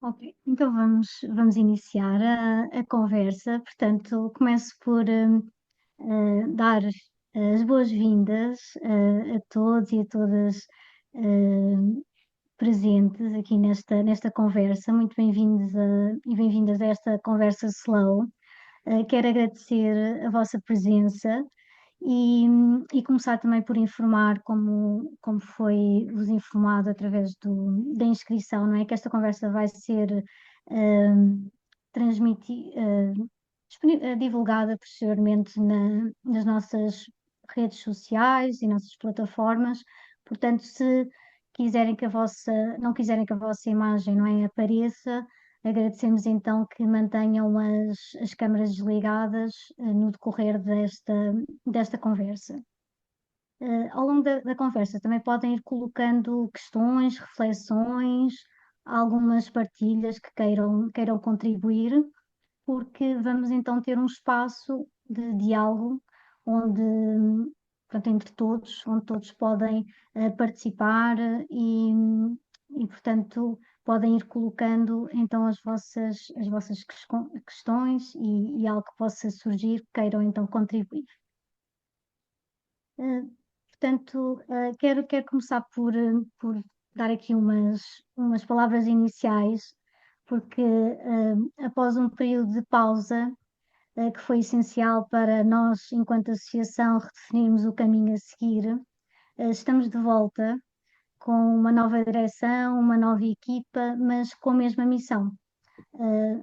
Ok, então vamos iniciar a conversa. Portanto, começo por dar as boas-vindas a todos e a todas presentes aqui nesta conversa. Muito bem-vindos e bem-vindas a esta conversa Slow. Quero agradecer a vossa presença e, e começar também por informar como foi vos informado através da inscrição, não é? Que esta conversa vai ser transmitida, divulgada posteriormente nas nossas redes sociais e nossas plataformas. Portanto, se não quiserem que a vossa imagem, não é, apareça, agradecemos então que mantenham as câmaras desligadas, no decorrer desta conversa. Ao longo da conversa também podem ir colocando questões, reflexões, algumas partilhas que queiram contribuir, porque vamos então ter um espaço de diálogo onde, portanto, entre todos, onde todos podem participar e, portanto, podem ir colocando então as vossas questões e algo que possa surgir, queiram então contribuir. Eh, Portanto, quero começar por dar aqui umas palavras iniciais, porque após um período de pausa, que foi essencial para nós, enquanto associação, redefinirmos o caminho a seguir, estamos de volta com uma nova direção, uma nova equipa, mas com a mesma missão.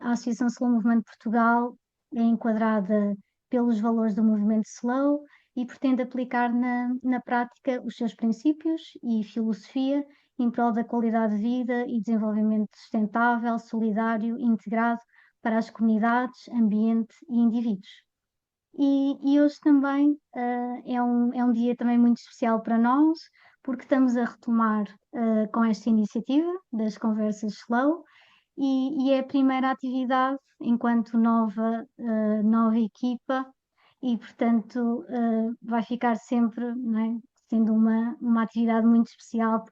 A Associação Slow Movement Portugal é enquadrada pelos valores do movimento Slow e pretende aplicar na prática os seus princípios e filosofia em prol da qualidade de vida e desenvolvimento sustentável, solidário e integrado para as comunidades, ambiente e indivíduos. E hoje também é um dia também muito especial para nós, porque estamos a retomar com esta iniciativa das conversas Slow e é a primeira atividade enquanto nova equipa e, portanto, vai ficar sempre, não é, sendo uma atividade muito especial.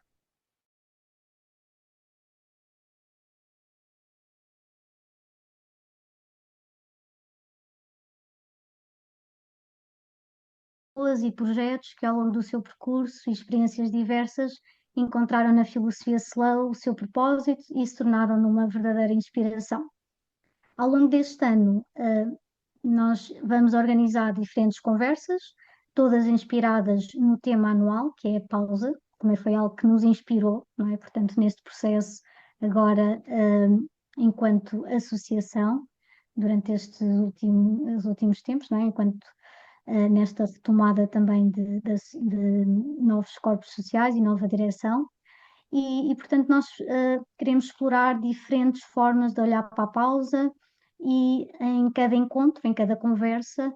Pessoas e projetos que, ao longo do seu percurso e experiências diversas, encontraram na filosofia Slow o seu propósito e se tornaram numa verdadeira inspiração. Ao longo deste ano, nós vamos organizar diferentes conversas, todas inspiradas no tema anual, que é a pausa. Também foi algo que nos inspirou, não é? Portanto, neste processo, agora, enquanto associação, durante os últimos tempos, não é? Enquanto nesta retomada também de novos corpos sociais e nova direção. Portanto, nós queremos explorar diferentes formas de olhar para a pausa e em cada encontro, em cada conversa,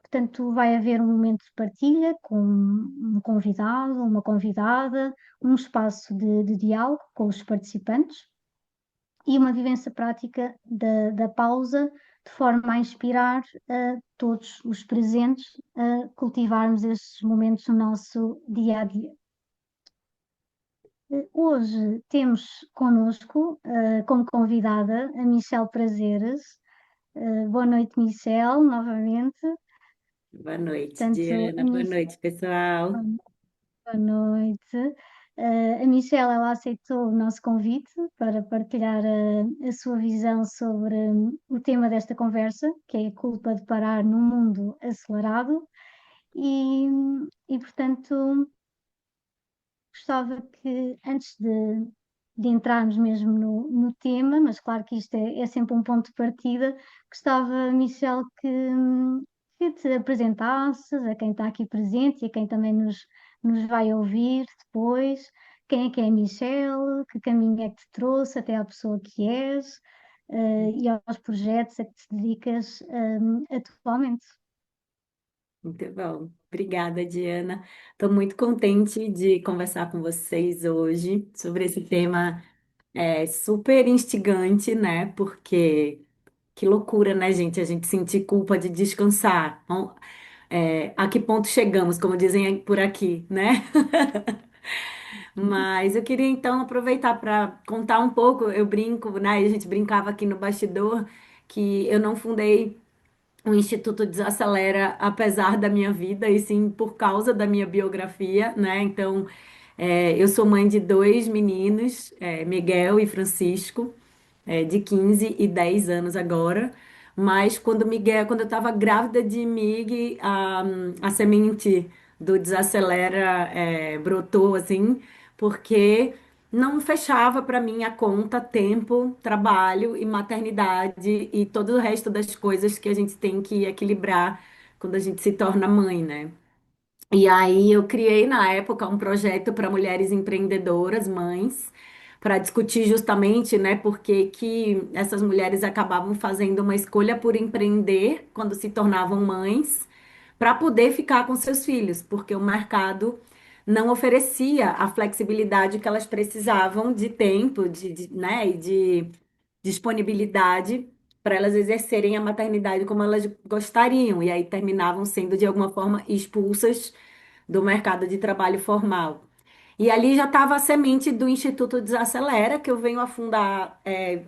portanto, vai haver um momento de partilha com um convidado, uma convidada, um espaço de diálogo com os participantes e uma vivência prática da pausa, de forma a inspirar todos os presentes a cultivarmos estes momentos no nosso dia a dia. Hoje temos connosco, como convidada, a Michelle Prazeres. Boa noite, Michelle, novamente. Boa noite, Portanto, Diana. Boa noite, pessoal. boa noite. A Michelle, ela aceitou o nosso convite para partilhar a sua visão sobre o tema desta conversa, que é a culpa de parar num mundo acelerado. E, portanto, gostava que, antes de entrarmos mesmo no tema, mas claro que isto é sempre um ponto de partida, gostava, Michelle, que te apresentasses a quem está aqui presente e a quem também nos vai ouvir depois. Quem é a Michelle? Que caminho é que te trouxe até à pessoa que és? E aos projetos a que te dedicas, atualmente. Muito bom. Obrigada, Diana. Estou muito contente de conversar com vocês hoje sobre esse tema super instigante, né? Porque que loucura, né, gente? A gente sentir culpa de descansar. Bom, a que ponto chegamos, como dizem por aqui, né? Mas eu queria então aproveitar para contar um pouco. Eu brinco, né? A gente brincava aqui no bastidor que eu não fundei o Instituto Desacelera apesar da minha vida, e sim por causa da minha biografia, né? Então, eu sou mãe de dois meninos, Miguel e Francisco, de 15 e 10 anos agora. Mas quando eu estava grávida de Mig, a semente do Desacelera brotou assim, porque não fechava para mim a conta tempo, trabalho e maternidade e todo o resto das coisas que a gente tem que equilibrar quando a gente se torna mãe, né? E aí eu criei na época um projeto para mulheres empreendedoras, mães, para discutir justamente, né, por que que essas mulheres acabavam fazendo uma escolha por empreender quando se tornavam mães, para poder ficar com seus filhos, porque o mercado não oferecia a flexibilidade que elas precisavam de tempo, né, e de disponibilidade para elas exercerem a maternidade como elas gostariam, e aí terminavam sendo de alguma forma expulsas do mercado de trabalho formal. E ali já estava a semente do Instituto Desacelera, que eu venho a fundar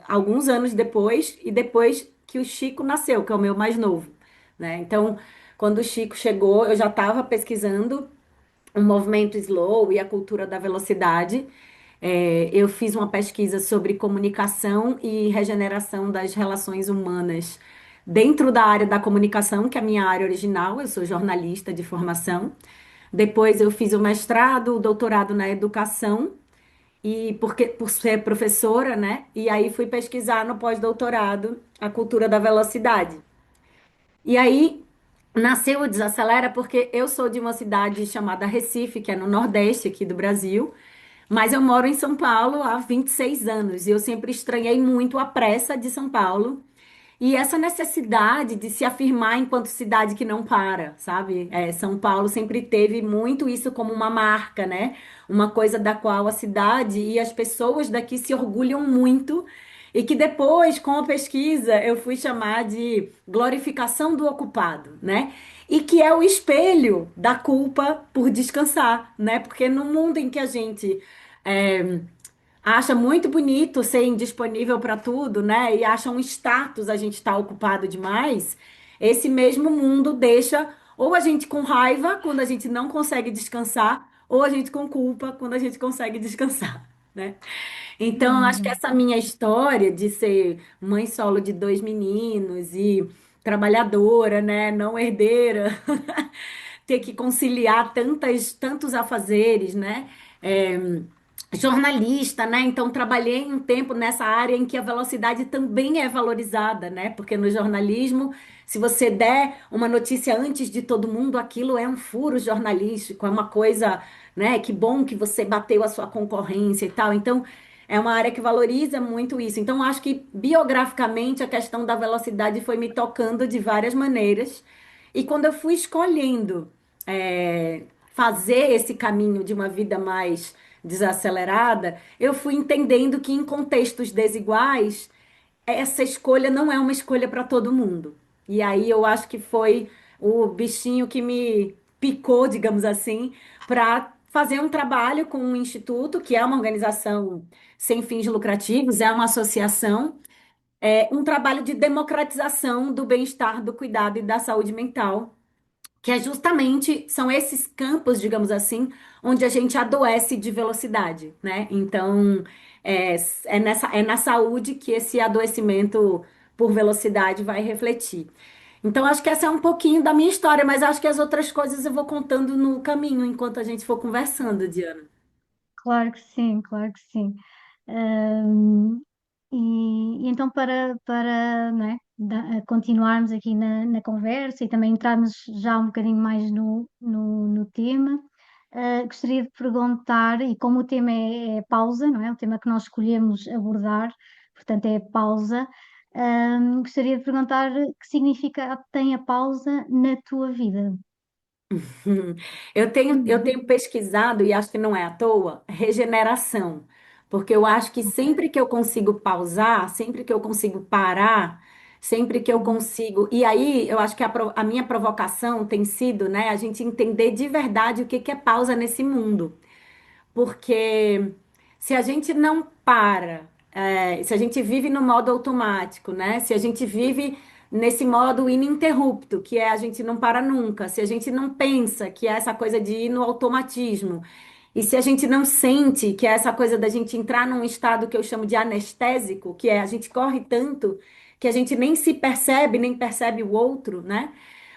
alguns anos depois, e depois que o Chico nasceu, que é o meu mais novo, né? Então, quando o Chico chegou, eu já estava pesquisando o movimento slow e a cultura da velocidade. Eu fiz uma pesquisa sobre comunicação e regeneração das relações humanas dentro da área da comunicação, que é a minha área original, eu sou jornalista de formação. Depois eu fiz o mestrado, o doutorado na educação, e porque por ser professora, né? E aí fui pesquisar no pós-doutorado a cultura da velocidade. E aí nasceu o Desacelera porque eu sou de uma cidade chamada Recife, que é no Nordeste aqui do Brasil, mas eu moro em São Paulo há 26 anos e eu sempre estranhei muito a pressa de São Paulo e essa necessidade de se afirmar enquanto cidade que não para, sabe? São Paulo sempre teve muito isso como uma marca, né? Uma coisa da qual a cidade e as pessoas daqui se orgulham muito. E que depois, com a pesquisa, eu fui chamar de glorificação do ocupado, né? E que é o espelho da culpa por descansar, né? Porque no mundo em que a gente é, acha muito bonito ser indisponível para tudo, né? E acha um status a gente estar ocupado demais. Esse mesmo mundo deixa ou a gente com raiva quando a gente não consegue descansar, ou a gente com culpa quando a gente consegue descansar, né? Então, eu acho que Uhum. essa minha história de ser mãe solo de dois meninos e trabalhadora, né, não herdeira, ter que conciliar tantos afazeres, né? É, jornalista, né? Então trabalhei um tempo nessa área em que a velocidade também é valorizada, né? Porque no jornalismo, se você der uma notícia antes de todo mundo, aquilo é um furo jornalístico, é uma coisa, né? Que bom que você bateu a sua concorrência e tal. Então é uma área que valoriza muito isso. Então acho que biograficamente a questão da velocidade foi me tocando de várias maneiras. E quando eu fui escolhendo fazer esse caminho de uma vida mais desacelerada, eu fui entendendo que em contextos desiguais, essa escolha não é uma escolha para todo mundo. E aí eu acho que foi o bichinho que me picou, digamos assim, para fazer um trabalho com um instituto, que é uma organização sem fins lucrativos, é uma associação, um trabalho de democratização do bem-estar, do cuidado e da saúde mental que é justamente, são esses campos, digamos assim, onde a gente adoece de velocidade, né? Então, é na saúde que esse adoecimento por velocidade vai refletir. Então, acho que essa é um pouquinho da minha história, mas acho que as outras coisas eu vou contando no caminho, enquanto a gente for conversando, Diana. Claro que sim, claro que sim. Ahm, e então, para não é, continuarmos aqui na conversa e também entrarmos já um bocadinho mais no tema, gostaria de perguntar, e como o tema é pausa, não é? O tema que nós escolhemos abordar, portanto, é pausa, gostaria de perguntar que significado tem a pausa na tua vida? Eu tenho pesquisado, e acho que não é à toa, regeneração. Porque eu acho que sempre que eu consigo pausar, sempre que eu consigo parar, sempre que eu Uhum. consigo. E aí, eu acho que a minha provocação tem sido, né, a gente entender de verdade o que que é pausa nesse mundo. porque se a gente não para, se a gente vive no modo automático, né? Se a gente vive nesse modo ininterrupto, que é a gente não para nunca, se a gente não pensa, que é essa coisa de ir no automatismo, e se a gente não sente, que é essa coisa da gente entrar num estado que eu chamo de anestésico, que é a gente corre tanto que a gente nem se percebe, nem percebe o outro, né?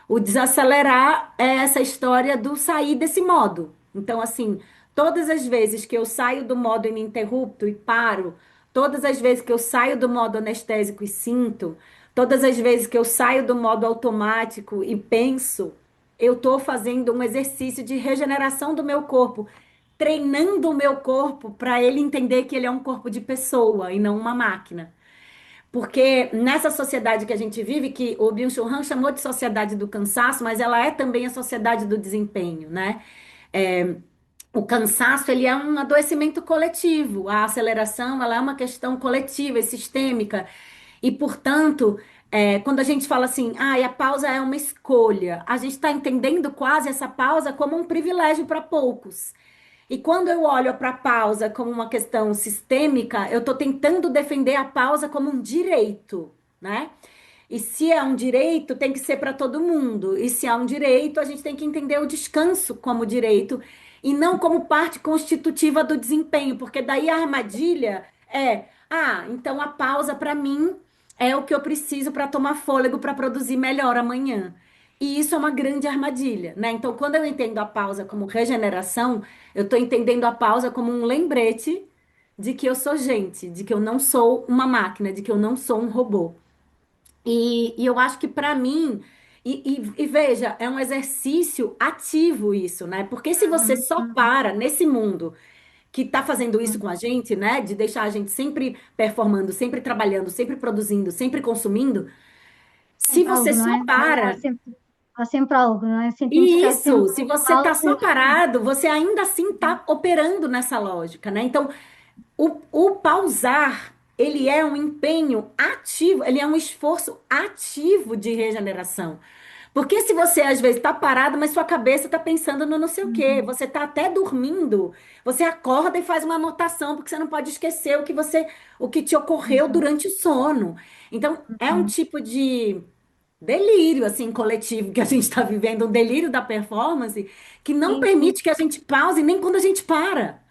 O desacelerar é essa história do sair desse modo. Então, assim, todas as vezes que eu saio do modo ininterrupto e paro, todas as vezes que eu saio do modo anestésico e sinto, todas as vezes que eu saio do modo automático e penso, eu estou fazendo um exercício de regeneração do meu corpo, treinando o meu corpo para ele entender que ele é um corpo de pessoa e não uma máquina. Porque nessa sociedade que a gente vive, que o Byung-Chul Han chamou de sociedade do cansaço, mas ela é também a sociedade do desempenho, né? É, o cansaço, ele é um adoecimento coletivo. A aceleração, ela é uma questão coletiva e sistêmica. E, portanto, quando a gente fala assim, ah, e a pausa é uma escolha, a gente está entendendo quase essa pausa como um privilégio para poucos. E quando eu olho para a pausa como uma questão sistêmica, eu estou tentando defender a pausa como um direito, né? E se é um direito, tem que ser para todo mundo. E se é um direito, a gente tem que entender o descanso como direito e não como parte constitutiva do desempenho, porque daí a armadilha é, ah, então a pausa para mim é o que eu preciso para tomar fôlego para produzir melhor amanhã. E isso é uma grande armadilha, né? Então, quando eu entendo a pausa como regeneração, eu estou entendendo a pausa como um lembrete de que eu sou gente, de que eu não sou uma máquina, de que eu não sou um robô. E eu acho que para mim, e veja, é um exercício ativo isso, né? Porque se você Uhum, só uhum, para nesse mundo que está fazendo isso com uhum. a gente, né? De deixar a gente sempre performando, sempre trabalhando, sempre produzindo, sempre consumindo, se Sempre você algo, não só é? para. Há sempre algo, não é? Sentimos que E há isso, sempre se você está só algo. parado, você ainda assim está operando nessa lógica, né? Então, o pausar, ele é um empenho ativo, ele é um esforço ativo de regeneração. Porque se você às vezes está parado, mas sua cabeça está pensando no não sei o quê, Uhum, você está até dormindo, você acorda e faz uma anotação, porque você não pode esquecer o que te ocorreu exato. durante o sono. Então, é um Uhum. tipo de delírio assim coletivo que a gente está vivendo, um delírio da performance que não Sim, sim, permite que a gente pause nem quando a gente para.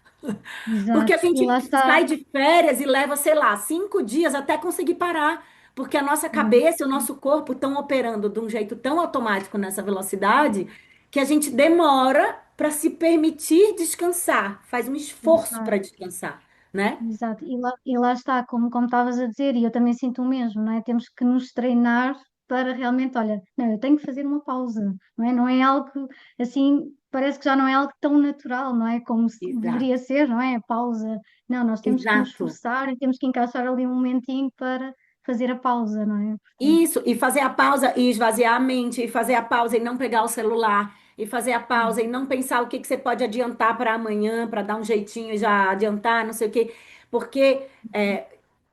Porque a exato. E lá gente está. sai de férias e leva, sei lá, 5 dias até conseguir parar. Porque a nossa Uhum. cabeça e o nosso corpo estão operando de um jeito tão automático nessa velocidade que a gente demora para se permitir descansar, faz um esforço para Exato. descansar, né? Exato, e lá está, como estavas a dizer, e eu também sinto o mesmo, não é? Temos que nos treinar para realmente, olha, não, eu tenho que fazer uma pausa, não é? Não é algo assim, parece que já não é algo tão natural, não é? Como deveria Exato. ser, não é? A pausa. Não, nós temos que nos Exato. esforçar e temos que encaixar ali um momentinho para fazer a pausa, não é? Portanto, Isso, e fazer a pausa e esvaziar a mente, e fazer a pausa e não pegar o celular, e fazer a pausa e não pensar o que que você pode adiantar para amanhã, para dar um jeitinho e já adiantar, não sei o quê. Porque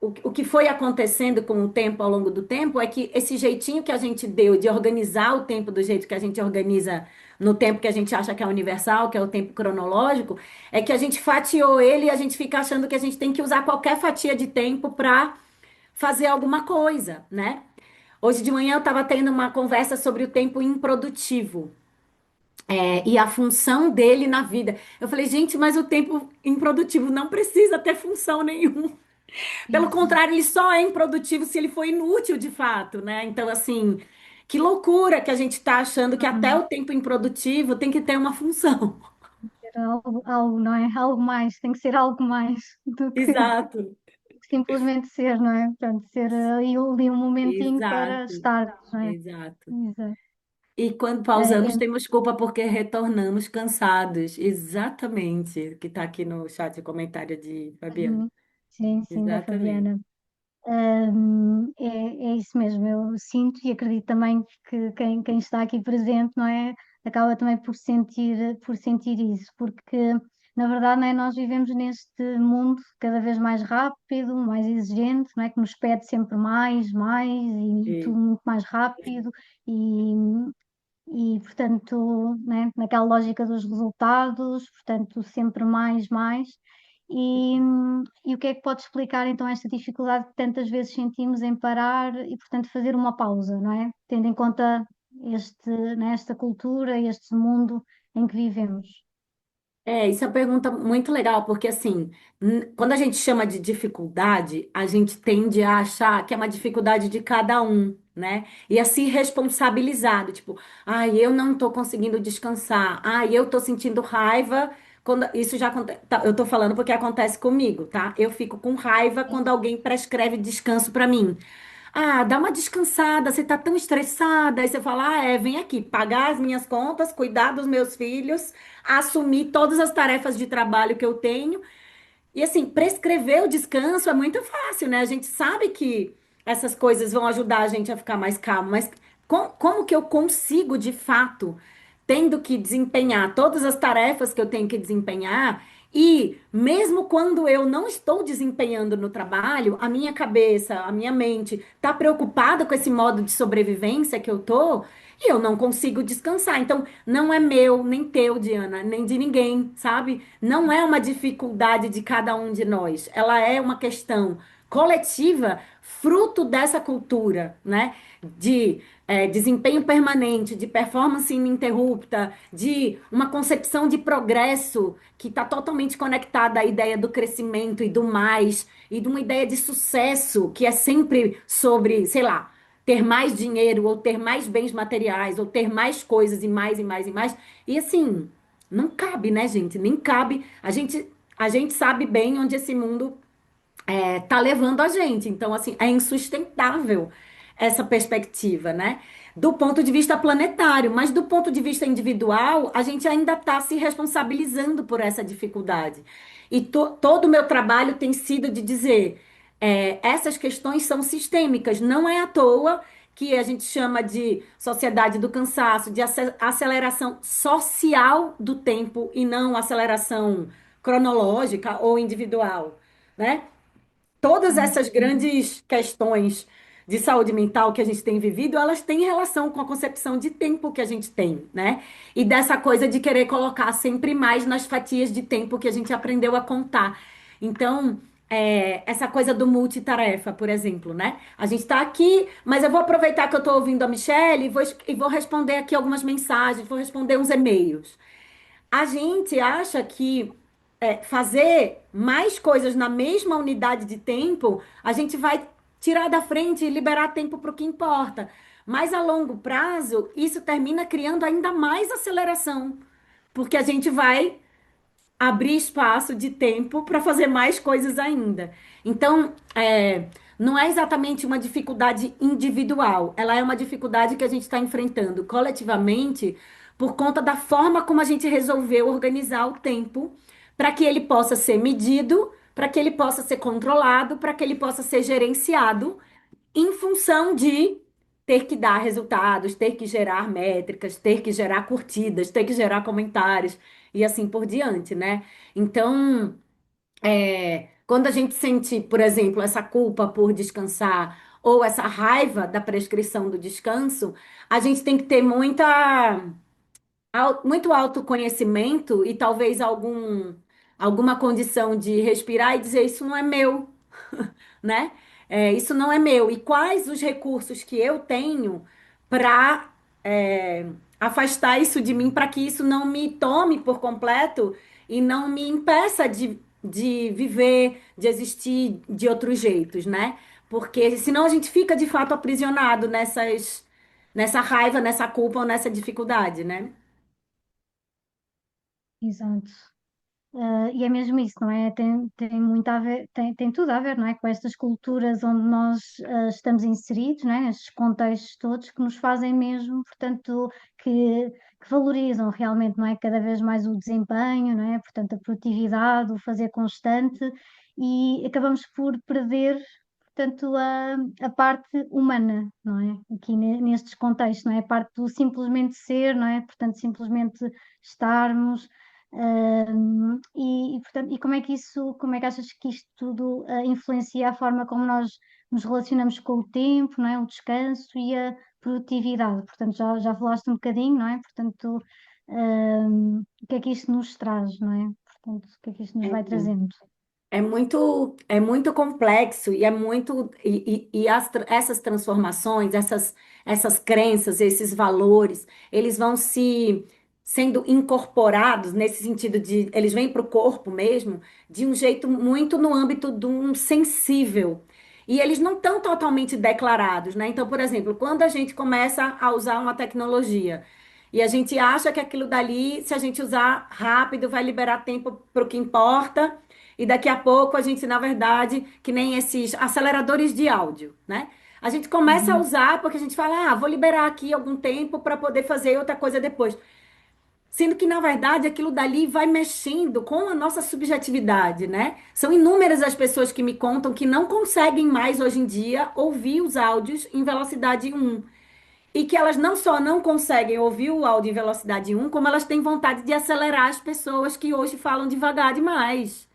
o que foi acontecendo com o tempo, ao longo do tempo, é que esse jeitinho que a gente deu de organizar o tempo do jeito que a gente organiza no tempo que a gente acha que é universal, que é o tempo cronológico, é que a gente fatiou ele e a gente fica achando que a gente tem que usar qualquer fatia de tempo para fazer alguma coisa, né? Hoje de manhã eu estava tendo uma conversa sobre o tempo improdutivo, e a função dele na vida. Eu falei, gente, mas o tempo improdutivo não precisa ter função nenhuma. Pelo exato, contrário, ele só é improdutivo se ele for inútil de fato, né? Então, assim, que loucura que a gente está achando que até uhum. o tempo improdutivo tem que ter uma função. Ter algo, não é? Algo mais, tem que ser algo mais do que Exato, simplesmente ser, não é? Portanto, ser ali um momentinho para exato, estar, não é? exato. Exato. E quando É, pausamos, é temos culpa porque retornamos cansados. Exatamente, o que está aqui no chat, o comentário de Fabiana. Uhum. Sim, sim, da Exatamente. Fabiana. É isso mesmo, eu sinto e acredito também que quem está aqui presente, não é, acaba também por sentir isso, porque na verdade, não é, nós vivemos neste mundo cada vez mais rápido, mais exigente, não é, que nos pede sempre mais, mais e tudo E- muito mais rápido e, portanto, né, naquela lógica dos resultados, portanto, sempre mais, mais. E o que é que pode explicar então esta dificuldade que tantas vezes sentimos em parar e, portanto, fazer uma pausa, não é? Tendo em conta né, esta cultura, este mundo em que vivemos. Isso é uma pergunta muito legal, porque assim, quando a gente chama de dificuldade, a gente tende a achar que é uma dificuldade de cada um, né? E a se responsabilizar, do tipo, ai, eu não tô conseguindo descansar, ai, eu tô sentindo raiva quando isso já acontece. Eu tô falando porque acontece comigo, tá? Eu fico com raiva quando alguém prescreve descanso pra mim. Ah, dá uma descansada, você tá tão estressada. Aí você fala, vem aqui, pagar as minhas contas, cuidar dos meus filhos, assumir todas as tarefas de trabalho que eu tenho. E assim, prescrever o descanso é muito fácil, né? A gente sabe que essas coisas vão ajudar a gente a ficar mais calmo, mas como que eu consigo, de fato, tendo que desempenhar todas as tarefas que eu tenho que desempenhar, e mesmo quando eu não estou desempenhando no trabalho, a minha cabeça, a minha mente está preocupada com esse modo de sobrevivência que eu tô, e eu não consigo descansar. Então, não é meu, nem teu, Diana, nem de ninguém, sabe? Não é uma dificuldade de cada um de nós. Ela é uma questão coletiva, fruto dessa cultura, né? De desempenho permanente, de performance ininterrupta, de uma concepção de progresso que está totalmente conectada à ideia do crescimento e do mais, e de uma ideia de sucesso que é sempre sobre, sei lá, ter mais dinheiro, ou ter mais bens materiais, ou ter mais coisas e mais e mais e mais. E assim, não cabe, né, gente? Nem cabe. A gente sabe bem onde esse mundo tá levando a gente. Então, assim, é insustentável essa perspectiva, né? Do ponto de vista planetário, mas do ponto de vista individual, a gente ainda está se responsabilizando por essa dificuldade. E todo o meu trabalho tem sido de dizer, essas questões são sistêmicas, não é à toa que a gente chama de sociedade do cansaço, de aceleração social do tempo e não aceleração cronológica ou individual, né? Todas Sim, essas grandes questões de saúde mental que a gente tem vivido, elas têm relação com a concepção de tempo que a gente tem, né? E dessa coisa de querer colocar sempre mais nas fatias de tempo que a gente aprendeu a contar. Então, essa coisa do multitarefa, por exemplo, né? A gente está aqui, mas eu vou aproveitar que eu estou ouvindo a Michelle e vou responder aqui algumas mensagens, vou responder uns e-mails. A gente acha que fazer mais coisas na mesma unidade de tempo, a gente vai tirar da frente e liberar tempo para o que importa. Mas a longo prazo, isso termina criando ainda mais aceleração, porque a gente vai abrir espaço de tempo para fazer mais coisas ainda. Então, não é exatamente uma dificuldade individual, ela é uma dificuldade que a gente está enfrentando coletivamente por conta da forma como a gente resolveu organizar o tempo para que ele possa ser medido, para que ele possa ser controlado, para que ele possa ser gerenciado em função de ter que dar resultados, ter que gerar métricas, ter que gerar curtidas, ter que gerar comentários e assim por diante, né? Então, quando a gente sente, por exemplo, essa culpa por descansar ou essa raiva da prescrição do descanso, a gente tem que ter muito autoconhecimento e talvez alguma condição de respirar e dizer: Isso não é meu, né? Isso não é meu. E quais os recursos que eu tenho para afastar isso de mim, para que isso não me tome por completo e não me impeça de viver, de existir de outros jeitos, né? Porque senão a gente fica de fato aprisionado nessa raiva, nessa culpa ou nessa dificuldade, né? exato. E é mesmo isso, não é? Tem muito a ver, tem tudo a ver, não é? Com estas culturas onde nós estamos inseridos, não é? Estes contextos todos que nos fazem mesmo, portanto, que valorizam realmente, não é? Cada vez mais o desempenho, não é? Portanto, a produtividade, o fazer constante e acabamos por perder, portanto, a parte humana, não é? Aqui nestes contextos, não é? A parte do simplesmente ser, não é? Portanto, simplesmente estarmos. Portanto, como é que como é que achas que isto tudo influencia a forma como nós nos relacionamos com o tempo, não é? O descanso e produtividade. Portanto, já falaste um bocadinho, não é? Portanto, o que é que isto nos traz, não é? Portanto, o que é que isto nos vai trazendo? É muito complexo e é muito essas transformações, essas crenças, esses valores, eles vão se sendo incorporados nesse sentido de eles vêm para o corpo mesmo de um jeito muito no âmbito de um sensível. E eles não estão totalmente declarados, né? Então, por exemplo, quando a gente começa a usar uma tecnologia e a gente acha que aquilo dali, se a gente usar rápido, vai liberar tempo para o que importa. E daqui a pouco a gente, na verdade, que nem esses aceleradores de áudio, né? A gente começa a Uhum, usar porque a gente fala, vou liberar aqui algum tempo para poder fazer outra coisa depois. Sendo que, na verdade, aquilo dali vai mexendo com a nossa subjetividade, né? São inúmeras as pessoas que me contam que não conseguem mais, hoje em dia, ouvir os áudios em velocidade um. E que elas não só não conseguem ouvir o áudio em velocidade um, como elas têm vontade de acelerar as pessoas que hoje falam devagar demais,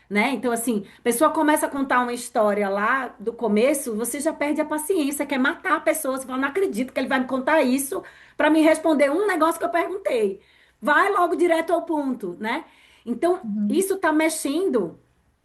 né? Então, assim, a pessoa começa a contar uma história lá do começo, você já perde a paciência, quer matar a pessoa, você fala, não acredito que ele vai me contar isso para me responder um negócio que eu perguntei. Vai logo direto ao ponto, né? Então, uhum, isso está mexendo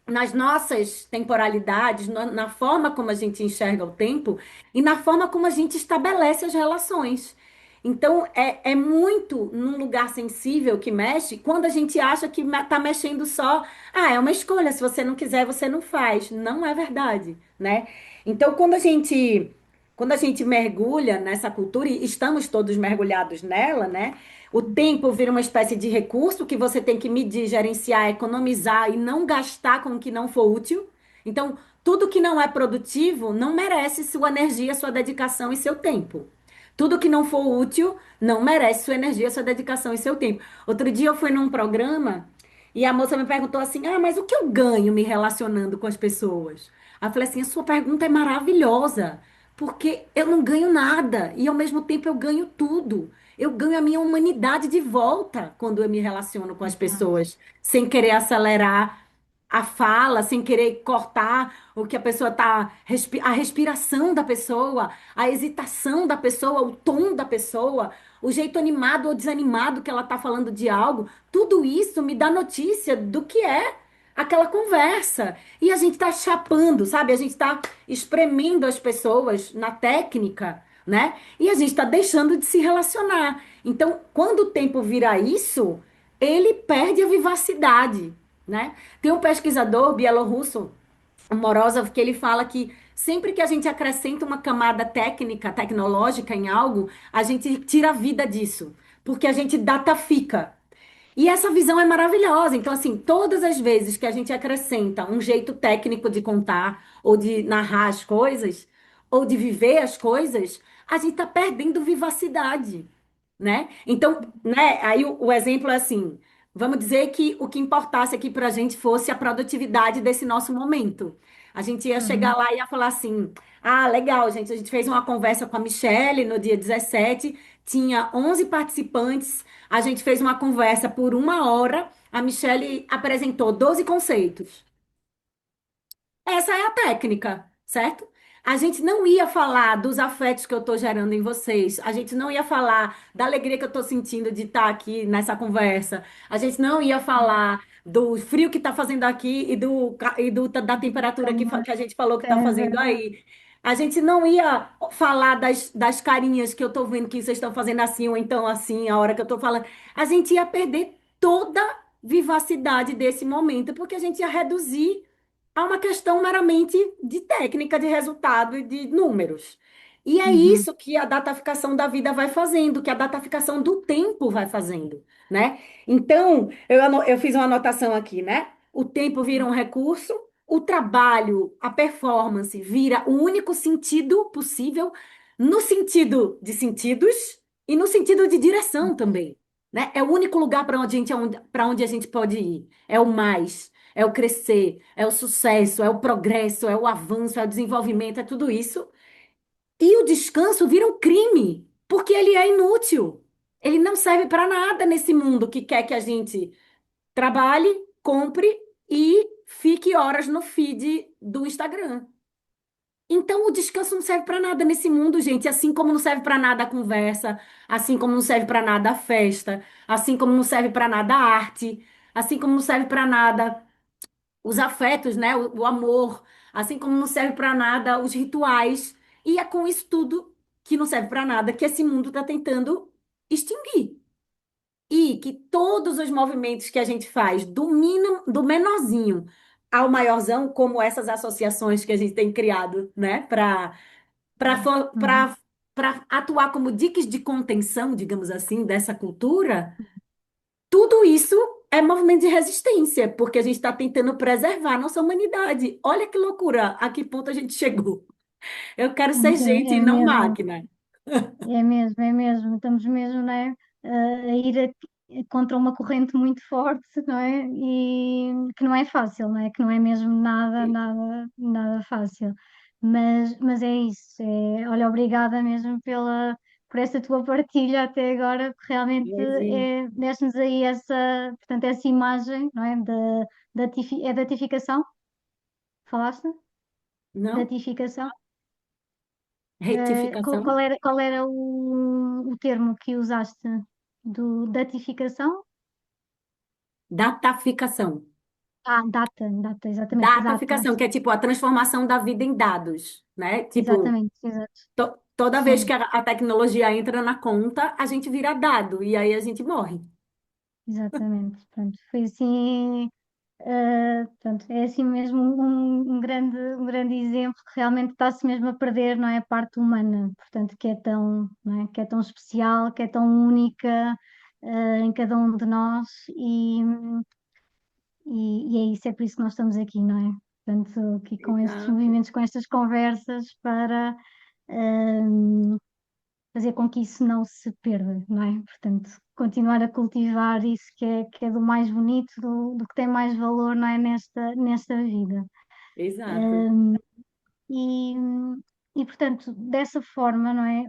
nas nossas temporalidades, na forma como a gente enxerga o tempo e na forma como a gente estabelece as relações. Então, é muito num lugar sensível que mexe quando a gente acha que está mexendo só. É uma escolha, se você não quiser, você não faz. Não é verdade, né? Então, quando a gente mergulha nessa cultura, e estamos todos mergulhados nela, né? O tempo vira uma espécie de recurso que você tem que medir, gerenciar, economizar e não gastar com o que não for útil. Então, tudo que não é produtivo não merece sua energia, sua dedicação e seu tempo. Tudo que não for útil não merece sua energia, sua dedicação e seu tempo. Outro dia eu fui num programa e a moça me perguntou assim: mas o que eu ganho me relacionando com as pessoas? Aí eu falei assim: a sua pergunta é maravilhosa, porque eu não ganho nada e ao mesmo tempo eu ganho tudo. Eu ganho a minha humanidade de volta quando eu me relaciono com as exato. pessoas, sem querer acelerar a fala, sem querer cortar o que a pessoa tá, a respiração da pessoa, a hesitação da pessoa, o tom da pessoa, o jeito animado ou desanimado que ela tá falando de algo, tudo isso me dá notícia do que é aquela conversa. E a gente tá chapando, sabe? A gente tá espremendo as pessoas na técnica, né? E a gente tá deixando de se relacionar. Então, quando o tempo vira isso, ele perde a vivacidade, né? Tem um pesquisador bielorrusso, o Morozov, que ele fala que sempre que a gente acrescenta uma camada técnica, tecnológica em algo, a gente tira a vida disso, porque a gente datafica. E essa visão é maravilhosa. Então, assim, todas as vezes que a gente acrescenta um jeito técnico de contar, ou de narrar as coisas, ou de viver as coisas, a gente está perdendo vivacidade, né? Então, né, aí o exemplo é assim, vamos dizer que o que importasse aqui para a gente fosse a produtividade desse nosso momento. A gente ia chegar Uhum. lá e ia falar assim, legal, gente, a gente fez uma conversa com a Michelle no dia 17, tinha 11 participantes, a gente fez uma conversa por 1 hora, a Michelle apresentou 12 conceitos. Essa é a técnica, certo? A gente não ia falar dos afetos que eu estou gerando em vocês. A gente não ia falar da alegria que eu estou sentindo de estar aqui nessa conversa. A gente não ia falar do frio que está fazendo aqui da temperatura Calma, que a gente falou que está é fazendo verdade. aí. A gente não ia falar das carinhas que eu estou vendo que vocês estão fazendo assim ou então assim, a hora que eu estou falando. A gente ia perder toda vivacidade desse momento, porque a gente ia reduzir a uma questão meramente de técnica, de resultado e de números. E é Uhum, isso que a dataficação da vida vai fazendo, que a dataficação do tempo vai fazendo, né? Então, eu fiz uma anotação aqui, né? O tempo vira um recurso, o trabalho, a performance vira o único sentido possível, no sentido de sentidos e no sentido de direção também, né? É o único lugar para onde a gente pode ir. É o mais. É o crescer, é o sucesso, é o progresso, é o avanço, é o desenvolvimento, é tudo isso. E o descanso vira um crime, porque ele é inútil. Ele não serve para nada nesse mundo que quer que a gente trabalhe, compre e fique horas no feed do Instagram. Então, o descanso não serve para nada nesse mundo, gente. Assim como não serve para nada a conversa, assim como não serve para nada a festa, assim como não serve para nada a arte, assim como não serve para nada os afetos, né? O amor, assim como não serve para nada os rituais. E é com isso tudo que não serve para nada que esse mundo está tentando extinguir. E que todos os movimentos que a gente faz, do mínimo, do menorzinho ao maiorzão, como essas associações que a gente tem criado, né, Uhum. para atuar como diques de contenção, digamos assim, dessa cultura, tudo isso é movimento de resistência, porque a gente está tentando preservar a nossa humanidade. Olha que loucura, a que ponto a gente chegou. Eu quero ser gente É, e é não mesmo. máquina. É mesmo, é mesmo. Estamos mesmo, não é, a ir contra uma corrente muito forte, não é? E que não é fácil, não é? Que não é mesmo nada, nada, nada fácil. Mas é isso. Olha, obrigada mesmo por essa tua partilha até agora, que realmente Imagina. deste-nos aí portanto, essa imagem, não é? É datificação? Falaste? Não? Datificação? Retificação? Qual era o termo que usaste datificação? Dataficação. Ah, data, exatamente, data. Dataficação, que é tipo a transformação da vida em dados, né? Tipo, Exatamente, exato. toda vez que Sim, a tecnologia entra na conta, a gente vira dado e aí a gente morre. exatamente. Pronto, foi assim, pronto, é assim mesmo um grande exemplo que realmente está-se mesmo a perder, não é? A parte humana, portanto, que é tão, não é? Que é tão especial, que é tão única, em cada um de nós e é isso, é por isso que nós estamos aqui, não é? Portanto, aqui com estes Exato, movimentos, com estas conversas para hum, fazer com que isso não se perda, não é? Portanto, continuar a cultivar isso que é do mais bonito, do que tem mais valor, não é? Nesta vida. exato. Hum, e, portanto, dessa forma, não é?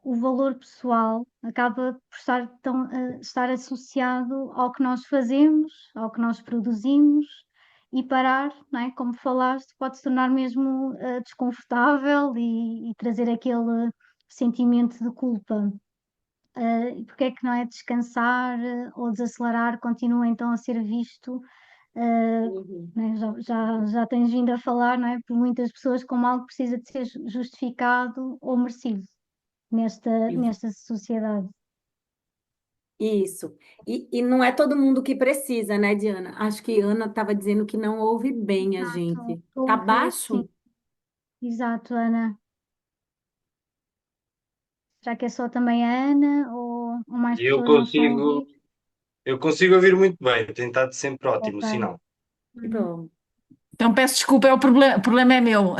O valor pessoal acaba por estar associado ao que nós fazemos, ao que nós produzimos, e parar, não é? Como falaste, pode se tornar mesmo desconfortável e trazer aquele sentimento de culpa. E porque é que não é descansar ou desacelerar continua então a ser visto, Uhum. né? Já tens vindo a falar, não é? Por muitas pessoas como algo que precisa de ser justificado ou merecido nesta sociedade. Isso. E não é todo mundo que precisa, né, Diana? Acho que Ana estava dizendo que não ouve bem a Exato, gente. estou a Tá ouvir, sim, baixo? exato, Ana. Já que é só também a Ana ou mais E eu pessoas não estão a consigo, ouvir? eu consigo ouvir muito bem, tem estado sempre ótimo o Ok. sinal. Que Uhum. bom. Então peço desculpa, o problema é meu.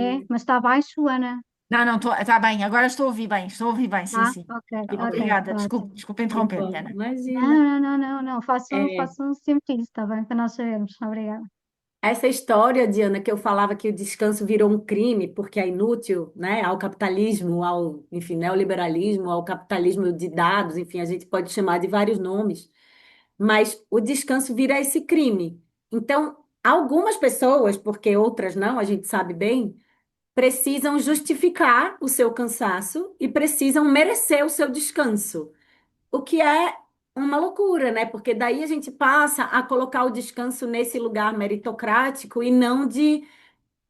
É, Imagina. mas está baixo, Ana? Não, não, está bem, agora estou a ouvir bem, sim, Tá? sim. Ok, Que ok, bom. Obrigada, ótimo. desculpa Que interromper, bom. Diana. Imagina. Não, não, não, não, façam, É, façam sempre isso, está bem? Para nós sabermos. Obrigada. essa história, Diana, que eu falava que o descanso virou um crime porque é inútil, né, ao capitalismo, ao, enfim, neoliberalismo, ao capitalismo de dados, enfim, a gente pode chamar de vários nomes, mas o descanso vira esse crime. Então, algumas pessoas, porque outras não, a gente sabe bem, precisam justificar o seu cansaço e precisam merecer o seu descanso. O que é uma loucura, né? Porque daí a gente passa a colocar o descanso nesse lugar meritocrático e não de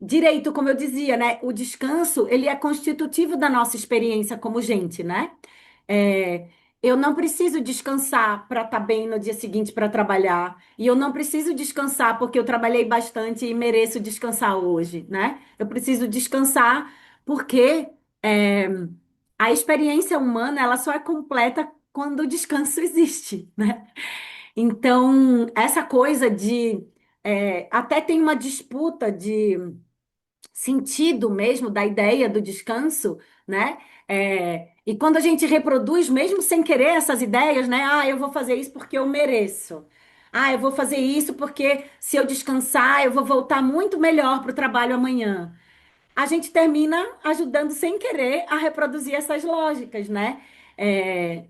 direito, como eu dizia, né? O descanso, ele é constitutivo da nossa experiência como gente, né? É, eu não preciso descansar para estar bem no dia seguinte para trabalhar. E eu não preciso descansar porque eu trabalhei bastante e mereço descansar hoje, né? Eu preciso descansar porque é, a experiência humana, ela só é completa quando o descanso existe, né? Então, essa coisa de até tem uma disputa de sentido mesmo da ideia do descanso, né? E quando a gente reproduz, mesmo sem querer, essas ideias, né? Ah, eu vou fazer isso porque eu mereço. Ah, eu vou fazer isso porque se eu descansar, eu vou voltar muito melhor para o trabalho amanhã. A gente termina ajudando sem querer a reproduzir essas lógicas, né?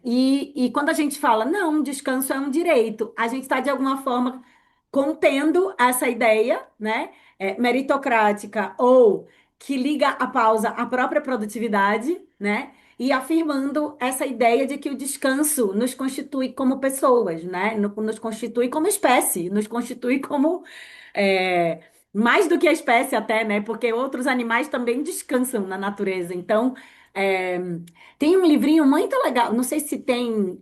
E quando a gente fala, não, descanso é um direito, a gente está de alguma forma contendo essa ideia, né, meritocrática ou que liga a pausa à própria produtividade, né, e afirmando essa ideia de que o descanso nos constitui como pessoas, né, nos constitui como espécie, nos constitui como é, mais do que a espécie até, né, porque outros animais também descansam na natureza. Então, é, tem um livrinho muito legal, não sei se tem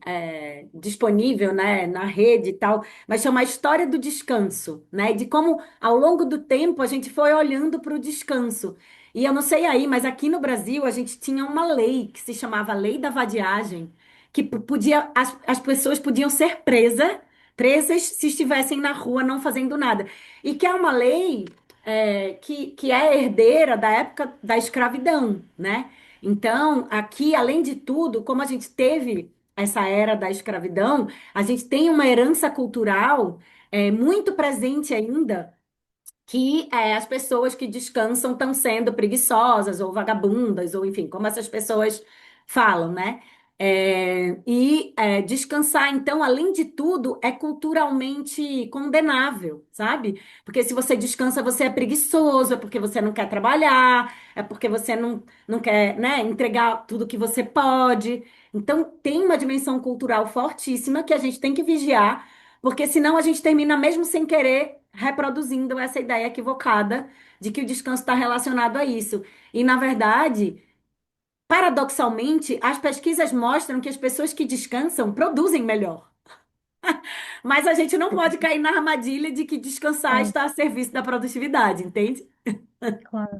disponível, né, na rede e tal, mas chama A História do Descanso, né? De como ao longo do tempo a gente foi olhando para o descanso. E eu não sei aí, mas aqui no Brasil a gente tinha uma lei que se chamava Lei da Vadiagem, que podia, as pessoas podiam ser presas se estivessem na rua não fazendo nada. E que é uma lei que é herdeira da época da escravidão, né? Então, aqui, além de tudo, como a gente teve essa era da escravidão, a gente tem uma herança cultural muito presente ainda que as pessoas que descansam estão sendo preguiçosas ou vagabundas, ou enfim, como essas pessoas falam, né? Descansar, então, além de tudo, é culturalmente condenável, sabe? Porque se você descansa, você é preguiçoso, é porque você não quer trabalhar, é porque você não quer, né, entregar tudo que você pode. Então, tem uma dimensão cultural fortíssima que a gente tem que vigiar porque senão a gente termina mesmo sem querer reproduzindo essa ideia equivocada de que o descanso está relacionado a isso. E, na verdade, paradoxalmente, as pesquisas mostram que as pessoas que descansam produzem melhor. Mas a gente não pode cair na armadilha de que descansar Claro, está a serviço da produtividade, entende? claro.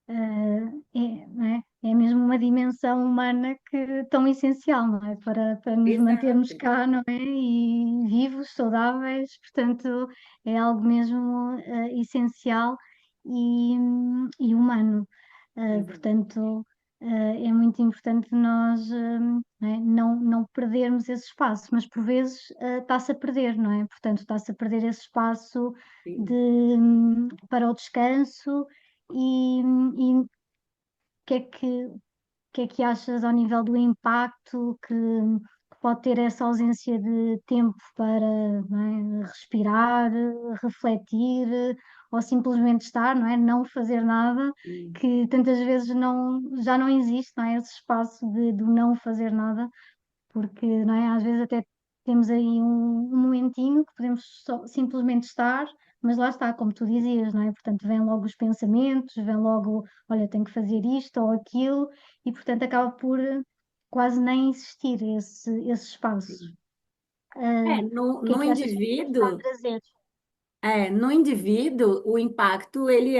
Não é? É mesmo uma dimensão humana que tão essencial, não é? Para nos mantermos Exato. cá, não é? E vivos, saudáveis, portanto, é algo mesmo essencial e humano. Exato. Portanto, é muito importante nós não é? Não perdermos esse espaço, mas por vezes está-se a perder, não é? Portanto, está-se a perder esse espaço Sim. para o descanso e que é que achas ao nível do impacto que pode ter essa ausência de tempo para, não é, respirar, refletir ou simplesmente estar, não é? Não fazer nada, Sim. que tantas vezes já não existe, não é? Esse espaço de não fazer nada porque, não é, às vezes até temos aí um momentinho que podemos simplesmente estar, mas lá está, como tu dizias, não é? Portanto, vêm logo os pensamentos, vem logo, olha, tenho que fazer isto ou aquilo, e portanto acaba por quase nem existir esse espaço. Sim. O que é No que achas que isto está a indivíduo, trazer? no indivíduo, o impacto ele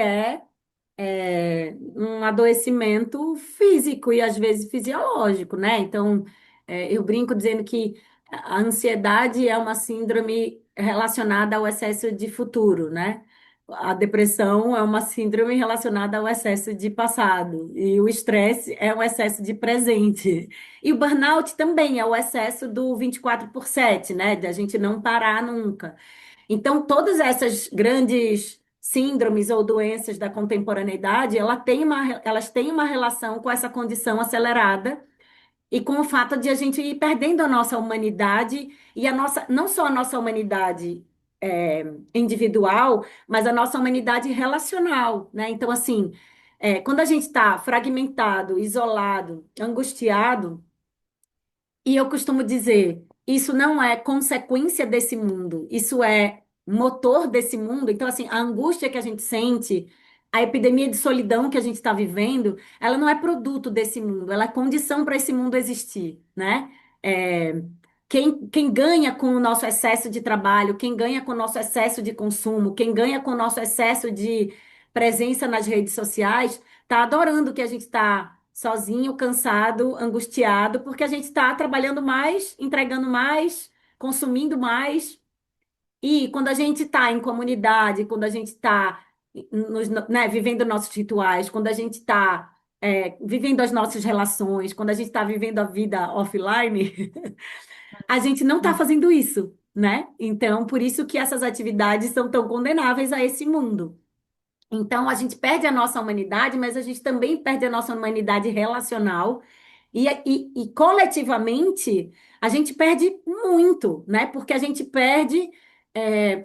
um adoecimento físico e às vezes fisiológico, né? Então, eu brinco dizendo que a ansiedade é uma síndrome relacionada ao excesso de futuro, né? A depressão é uma síndrome relacionada ao excesso de passado, e o estresse é um excesso de presente. E o burnout também é o excesso do 24/7, né? De a gente não parar nunca. Então, todas essas grandes síndromes ou doenças da contemporaneidade, elas têm uma relação com essa condição acelerada e com o fato de a gente ir perdendo a nossa humanidade e a nossa, não só a nossa humanidade individual, mas a nossa humanidade relacional, né? Então, assim, quando a gente está fragmentado, isolado, angustiado, e eu costumo dizer, isso não é consequência desse mundo, isso é motor desse mundo. Então, assim, a angústia que a gente sente, a epidemia de solidão que a gente está vivendo, ela não é produto desse mundo, ela é condição para esse mundo existir, né? É, quem ganha com o nosso excesso de trabalho, quem ganha com o nosso excesso de consumo, quem ganha com o nosso excesso de presença nas redes sociais, tá adorando que a gente está sozinho, cansado, angustiado, porque a gente está trabalhando mais, entregando mais, consumindo mais. E quando a gente está em comunidade, quando a gente está vivendo nossos rituais, quando a gente está vivendo as nossas relações, quando a gente está vivendo a vida offline, a gente não está fazendo isso, né? Então, por isso que essas atividades são tão condenáveis a esse mundo. Então, a gente perde a nossa humanidade, mas a gente também perde a nossa humanidade relacional E coletivamente a gente perde muito, né? Porque a gente perde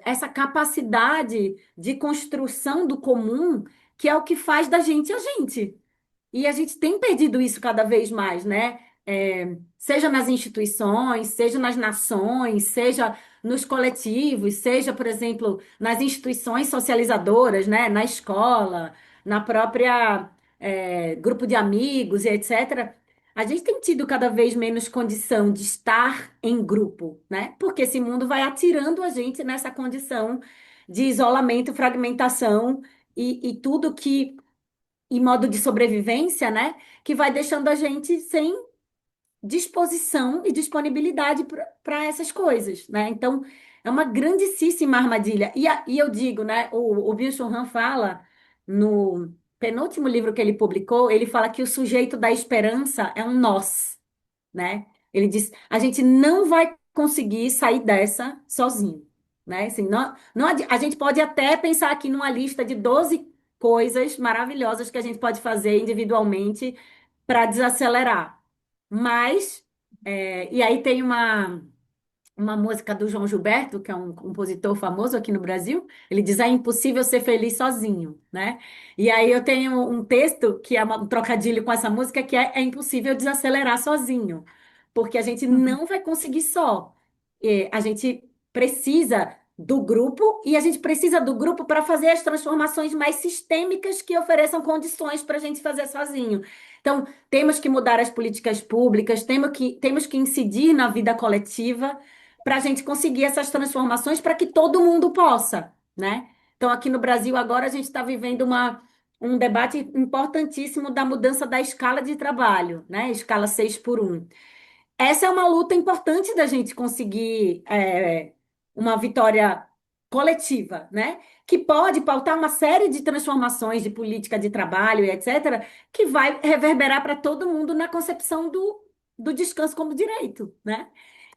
essa capacidade de construção do comum, que é o que faz da gente a gente. E a gente tem perdido isso cada vez mais, né? Seja nas instituições, seja nas nações, seja nos coletivos, seja, por exemplo, nas instituições socializadoras, né? Na escola, na própria, grupo de amigos e etc. A gente tem tido cada vez menos condição de estar em grupo, né? Porque esse mundo vai atirando a gente nessa condição de isolamento, fragmentação e tudo que e modo de sobrevivência, né? Que vai deixando a gente sem disposição e disponibilidade para essas coisas, né? Então, é uma grandíssima armadilha. E eu digo, né? O Byung-Chul Han fala no penúltimo livro que ele publicou, ele fala que o sujeito da esperança é um nós, né? Ele diz, a gente não vai conseguir sair dessa sozinho, né? Assim, a gente pode até pensar aqui numa lista de 12 coisas maravilhosas que a gente pode fazer individualmente para desacelerar. Mas, e aí tem uma música do João Gilberto, que é um compositor famoso aqui no Brasil, ele diz: é impossível ser feliz sozinho, né? E aí eu tenho um texto que é um trocadilho com essa música, que é impossível desacelerar sozinho, porque a gente Uhum. não vai conseguir só. A gente precisa do grupo e a gente precisa do grupo para fazer as transformações mais sistêmicas que ofereçam condições para a gente fazer sozinho. Então, temos que mudar as políticas públicas, temos que incidir na vida coletiva para a gente conseguir essas transformações para que todo mundo possa, né? Então, aqui no Brasil, agora a gente está vivendo um debate importantíssimo da mudança da escala de trabalho, né? Escala 6 por 1. Essa é uma luta importante da gente conseguir uma vitória coletiva, né? Que pode pautar uma série de transformações de política de trabalho e etc., que vai reverberar para todo mundo na concepção do descanso como direito, né?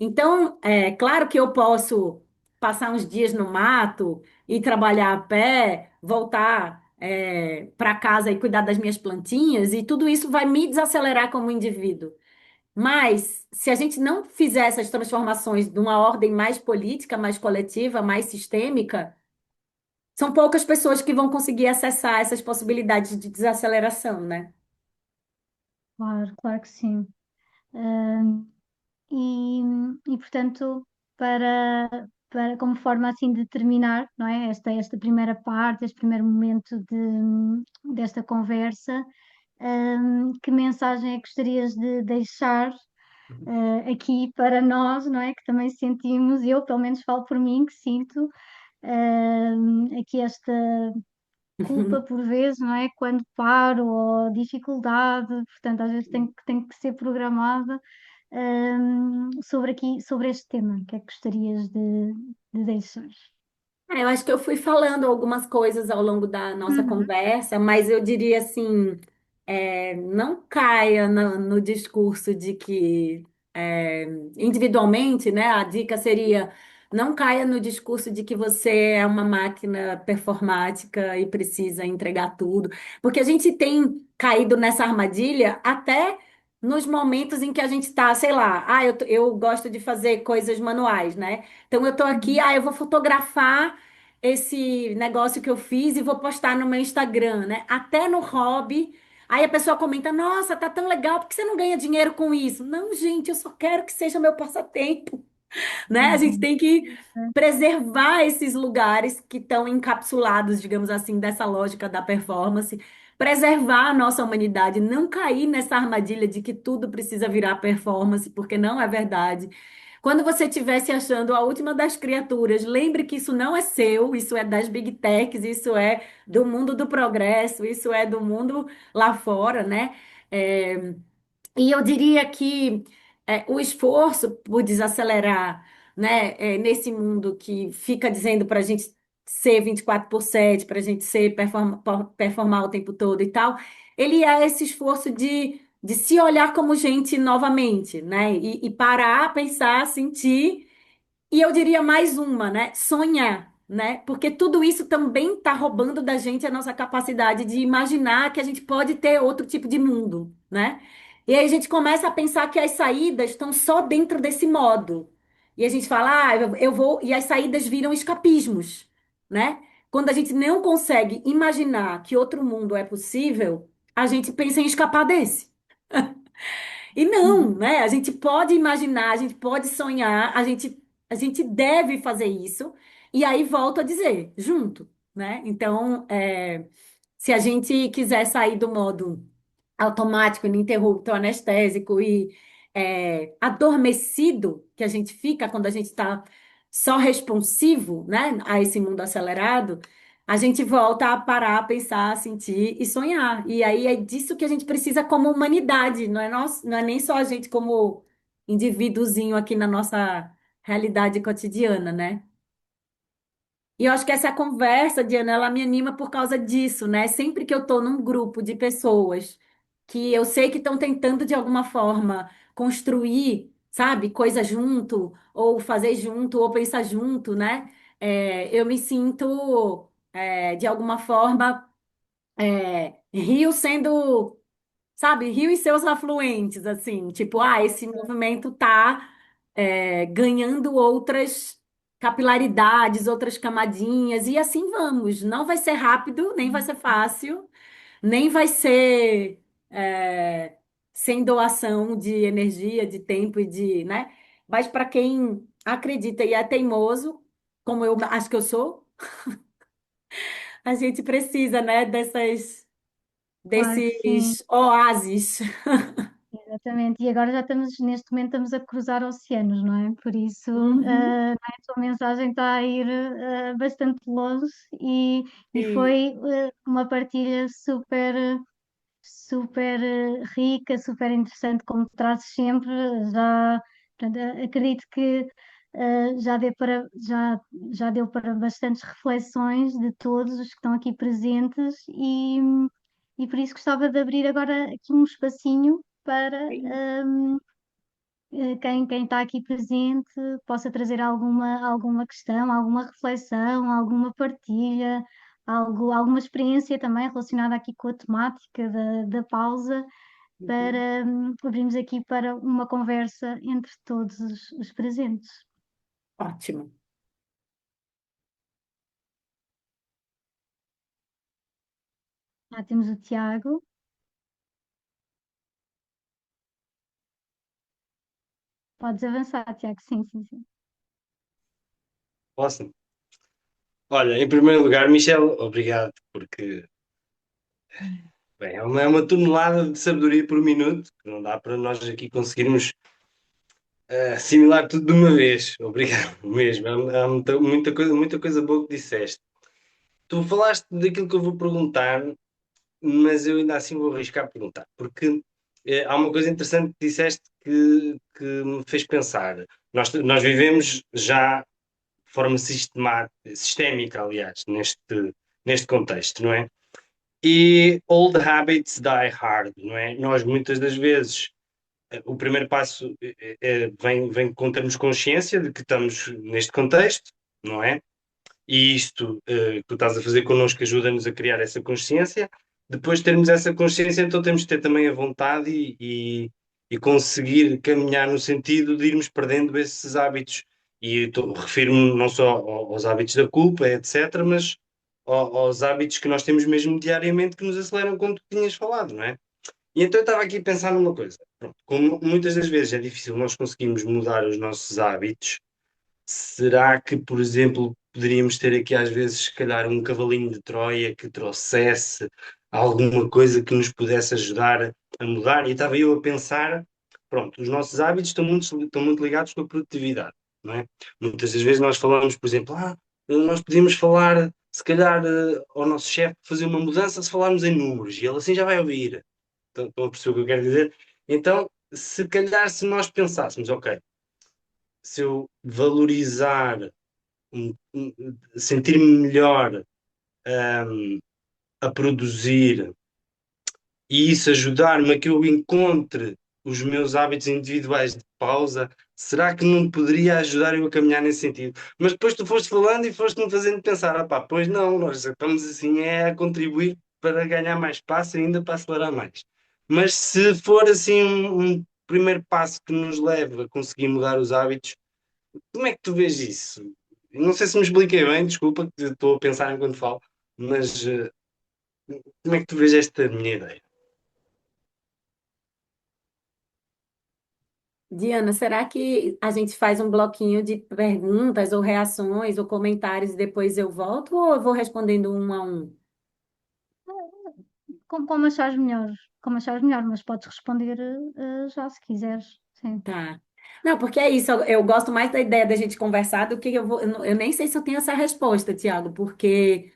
Então, é claro que eu posso passar uns dias no mato e trabalhar a pé, voltar para casa e cuidar das minhas plantinhas, e tudo isso vai me desacelerar como indivíduo. Mas, se a gente não fizer essas transformações de uma ordem mais política, mais coletiva, mais sistêmica, são poucas pessoas que vão conseguir acessar essas possibilidades de desaceleração, né? Claro, claro que sim. E, portanto, como forma assim de terminar, não é? Esta primeira parte, este primeiro momento desta conversa, que mensagem é que gostarias de deixar, aqui para nós, não é? Que também sentimos, eu pelo menos falo por mim, que sinto, aqui esta culpa por vezes, não é? Quando paro ou dificuldade, portanto, às vezes tem que ser programada, sobre este tema. O que é que gostarias de deixar? Eu acho que eu fui falando algumas coisas ao longo da nossa Uhum, conversa, mas eu diria assim, não caia no discurso de que individualmente, né, a dica seria não caia no discurso de que você é uma máquina performática e precisa entregar tudo, porque a gente tem caído nessa armadilha até nos momentos em que a gente está, sei lá, eu gosto de fazer coisas manuais, né? Então eu tô aqui, uhum, eu vou fotografar esse negócio que eu fiz e vou postar no meu Instagram, né? Até no hobby. Aí a pessoa comenta: Nossa, tá tão legal, por que você não ganha dinheiro com isso? Não, gente, eu só quero que seja meu passatempo, né? A gente uhum. tem que preservar esses lugares que estão encapsulados, digamos assim, dessa lógica da performance, preservar a nossa humanidade, não cair nessa armadilha de que tudo precisa virar performance, porque não é verdade. Quando você estiver se achando a última das criaturas, lembre que isso não é seu, isso é das big techs, isso é do mundo do progresso, isso é do mundo lá fora, né? É, e eu diria que o esforço por desacelerar, né, nesse mundo que fica dizendo para a gente ser 24/7, para a gente ser performar o tempo todo e tal, ele é esse esforço de se olhar como gente novamente, né, e parar, pensar, sentir, e eu diria mais uma, né, sonhar. Né? Porque tudo isso também está roubando da gente a nossa capacidade de imaginar que a gente pode ter outro tipo de mundo, né? E aí a gente começa a pensar que as saídas estão só dentro desse modo. E a gente fala, eu vou, e as saídas viram escapismos, né? Quando a gente não consegue imaginar que outro mundo é possível, a gente pensa em escapar desse. E não, Uhum. né? A gente pode imaginar, a gente pode sonhar, a gente deve fazer isso. E aí volto a dizer, junto, né? Então, se a gente quiser sair do modo automático, ininterrupto, anestésico e adormecido que a gente fica quando a gente está só responsivo, né, a esse mundo acelerado, a gente volta a parar, pensar, sentir e sonhar. E aí é disso que a gente precisa como humanidade, não é nem só a gente como indivíduozinho aqui na nossa realidade cotidiana, né? E eu acho que essa conversa, Diana, ela me anima por causa disso, né? Sempre que eu estou num grupo de pessoas que eu sei que estão tentando de alguma forma construir, sabe, coisa junto, ou fazer junto, ou pensar junto, né? Eu me sinto, de alguma forma, Rio sendo, sabe, Rio e seus afluentes, assim, tipo, esse movimento tá ganhando outras capilaridades, outras camadinhas, e assim vamos. Não vai ser rápido, nem vai ser fácil, nem vai ser sem doação de energia, de tempo e de, né? Mas para quem acredita e é teimoso, como eu acho que eu sou, a gente precisa, né, Claro que sim, desses oásis. exatamente. E agora já estamos, neste momento, estamos a cruzar oceanos, não é? Por isso, Uhum, a tua mensagem está a ir bastante longe e sim. foi uma partilha super rica, super interessante, como trazes sempre. Já, portanto, acredito que já deu para bastantes reflexões de todos os que estão aqui presentes e por isso gostava de abrir agora aqui um espacinho para quem está aqui presente possa trazer alguma questão, alguma reflexão, alguma partilha, alguma experiência também relacionada aqui com a temática da pausa, Uhum. para abrirmos aqui para uma conversa entre todos os presentes. Ótimo. Já temos o Tiago. Podes avançar, Tiago. Sim, sim, sim. Posso? Olha, em primeiro lugar, Michel, obrigado, porque bem, é uma tonelada de sabedoria por minuto, que não dá para nós aqui conseguirmos assimilar tudo de uma vez. Obrigado mesmo. Há muita coisa boa que disseste. Tu falaste daquilo que eu vou perguntar, mas eu ainda assim vou arriscar a perguntar, porque há uma coisa interessante que disseste que me fez pensar. Nós vivemos já de forma sistémica, aliás, neste contexto, não é? E old habits die hard, não é? Nós muitas das vezes o primeiro passo vem com termos consciência de que estamos neste contexto, não é? E isto que tu estás a fazer connosco ajuda-nos a criar essa consciência. Depois de termos essa consciência, então temos de ter também a vontade e conseguir caminhar no sentido de irmos perdendo esses hábitos. E refiro-me não só aos hábitos da culpa, etc., mas aos hábitos que nós temos mesmo diariamente que nos aceleram, como tu tinhas falado, não é? E então eu estava aqui a pensar numa coisa. Pronto, como muitas das vezes é difícil nós conseguirmos mudar os nossos hábitos, será que, por exemplo, poderíamos ter aqui às vezes, se calhar, um cavalinho de Troia que trouxesse alguma coisa que nos pudesse ajudar a mudar? E estava eu a pensar, pronto, os nossos hábitos estão muito ligados com a produtividade, não é? Muitas das vezes nós falamos, por exemplo, nós podíamos falar, se calhar, ao nosso chefe fazer uma mudança se falarmos em números, e ele assim já vai ouvir. Estão a perceber o que eu quero dizer? Então, se calhar, se nós pensássemos, ok, se eu valorizar, sentir-me melhor a produzir e isso ajudar-me a que eu encontre os meus hábitos individuais de pausa, será que não poderia ajudar eu a caminhar nesse sentido? Mas depois tu foste falando e foste-me fazendo pensar, pois não, nós estamos assim a contribuir para ganhar mais espaço e ainda para acelerar mais. Mas se for assim um primeiro passo que nos leva a conseguir mudar os hábitos, como é que tu vês isso? Não sei se me expliquei bem, desculpa, que estou a pensar enquanto falo, mas como é que tu vês esta minha ideia? Diana, será que a gente faz um bloquinho de perguntas ou reações ou comentários e depois eu volto ou eu vou respondendo um a um? Como achares melhor, mas podes responder já se quiseres. Sim. Tá. Não, porque é isso, eu gosto mais da ideia da gente conversar do que eu vou. Eu nem sei se eu tenho essa resposta, Tiago, porque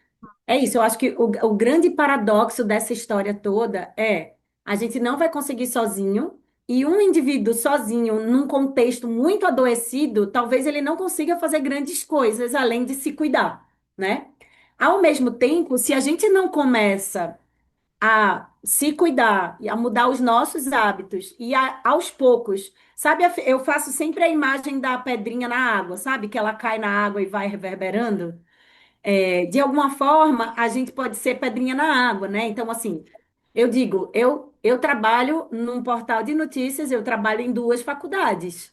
é isso, eu acho que o grande paradoxo dessa história toda é a gente não vai conseguir sozinho, e um indivíduo sozinho, num contexto muito adoecido, talvez ele não consiga fazer grandes coisas além de se cuidar, né? Ao mesmo tempo, se a gente não começa a se cuidar e a mudar os nossos hábitos e aos poucos, sabe, eu faço sempre a imagem da pedrinha na água, sabe? Que ela cai na água e vai reverberando. De alguma forma, a gente pode ser pedrinha na água, né? Então, assim, eu digo, eu trabalho num portal de notícias, eu trabalho em duas faculdades.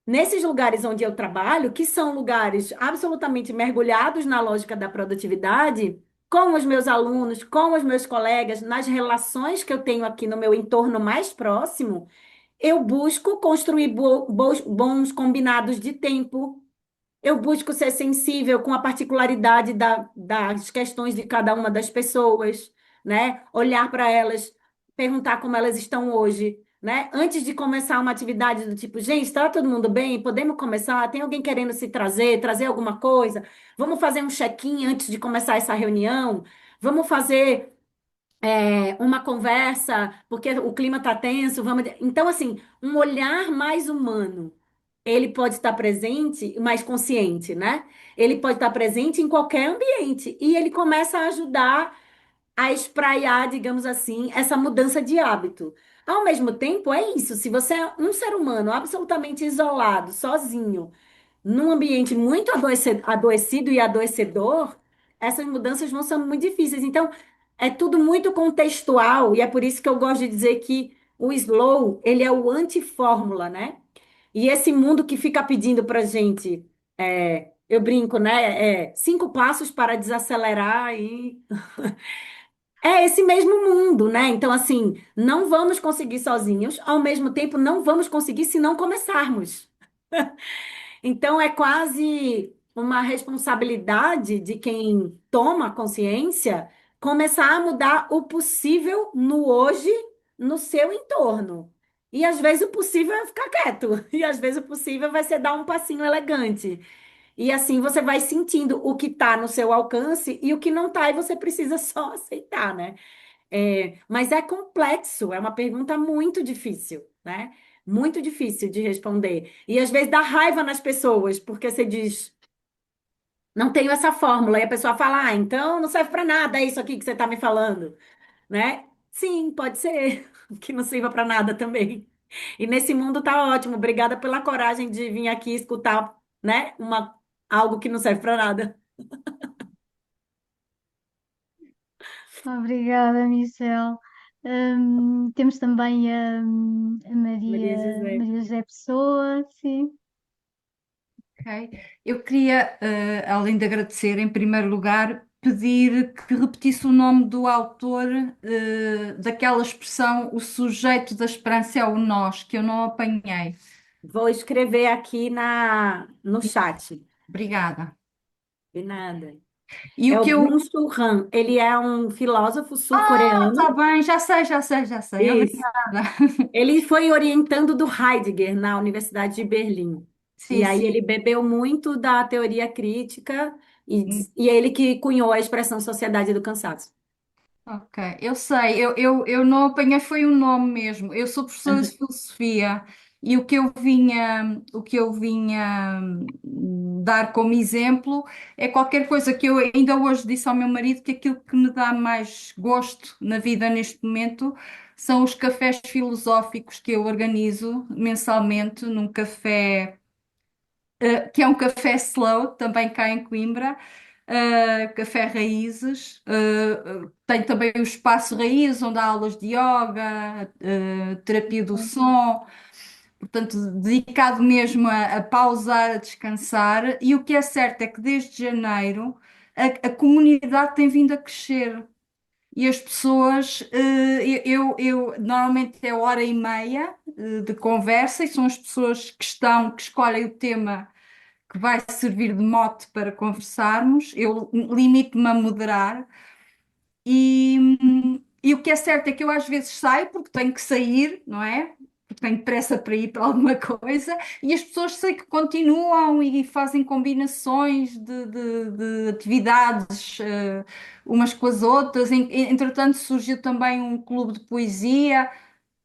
Nesses lugares onde eu trabalho, que são lugares absolutamente mergulhados na lógica da produtividade, com os meus alunos, com os meus colegas, nas relações que eu tenho aqui no meu entorno mais próximo, eu busco construir bons combinados de tempo, eu busco ser sensível com a particularidade das questões de cada uma das pessoas, né? Olhar para elas, perguntar como elas estão hoje, né? Antes de começar uma atividade do tipo, gente, está todo mundo bem? Podemos começar? Tem alguém querendo se trazer alguma coisa? Vamos fazer um check-in antes de começar essa reunião? Vamos fazer uma conversa, porque o clima está tenso, vamos. Então, assim, um olhar mais humano. Ele pode estar presente, mais consciente, né? Ele pode estar presente em qualquer ambiente e ele começa a ajudar a espraiar, digamos assim, essa mudança de hábito. Ao mesmo tempo, é isso. Se você é um ser humano absolutamente isolado, sozinho, num ambiente muito adoecido e adoecedor, essas mudanças vão ser muito difíceis. Então, é tudo muito contextual e é por isso que eu gosto de dizer que o slow, ele é o antifórmula, né? E esse mundo que fica pedindo para gente, eu brinco, né? 5 passos para desacelerar e é esse mesmo mundo, né? Então, assim, não vamos conseguir sozinhos, ao mesmo tempo, não vamos conseguir se não começarmos. Então, é quase uma responsabilidade de quem toma consciência começar a mudar o possível no hoje, no seu entorno. E às vezes o possível é ficar quieto, e às vezes o possível vai ser dar um passinho elegante. E assim você vai sentindo o que está no seu alcance e o que não está, e você precisa só aceitar, né? Mas é complexo, é uma pergunta muito difícil, né? Muito difícil de responder. E às vezes dá raiva nas pessoas, porque você diz, não tenho essa fórmula, e a pessoa fala, então não serve para nada, é isso aqui que você está me falando, né? Sim, pode ser que não sirva para nada também. E nesse mundo tá ótimo. Obrigada pela coragem de vir aqui escutar, né? Algo que não serve para nada. Obrigada, Michel. Temos também a Maria Maria, José. Maria José Pessoa, sim. Ok. Eu queria, além de agradecer, em primeiro lugar, pedir que repetisse o nome do autor, daquela expressão, o sujeito da esperança é o nós, que eu não apanhei. Vou escrever aqui no chat. Obrigada. De nada. E É o o que eu. Byung-Chul Han. Ele é um filósofo Tá sul-coreano. bem, já sei. Isso. Obrigada. Ele foi orientando do Heidegger na Universidade de Berlim. E Sim, aí sim. ele bebeu muito da teoria crítica e é ele que cunhou a expressão sociedade do cansaço. Ok, eu sei, eu não apanhei, foi o nome mesmo. Eu sou professora de filosofia e o que eu vinha dar como exemplo é qualquer coisa que eu ainda hoje disse ao meu marido que aquilo que me dá mais gosto na vida neste momento são os cafés filosóficos que eu organizo mensalmente num café, que é um café slow, também cá em Coimbra. Café Raízes. Tem também o Espaço Raiz, onde há aulas de yoga, terapia do som, portanto, dedicado mesmo a pausar, a descansar. E o que é certo é que desde janeiro a comunidade tem vindo a crescer. E as pessoas, normalmente é hora e meia de conversa, e são as pessoas que escolhem o tema que vai servir de mote para conversarmos. Eu limito-me a moderar. E o que é certo é que eu às vezes saio porque tenho que sair, não é? Porque tenho pressa para ir para alguma coisa, e as pessoas sei que continuam e fazem combinações de atividades, umas com as outras. Entretanto, surgiu também um clube de poesia,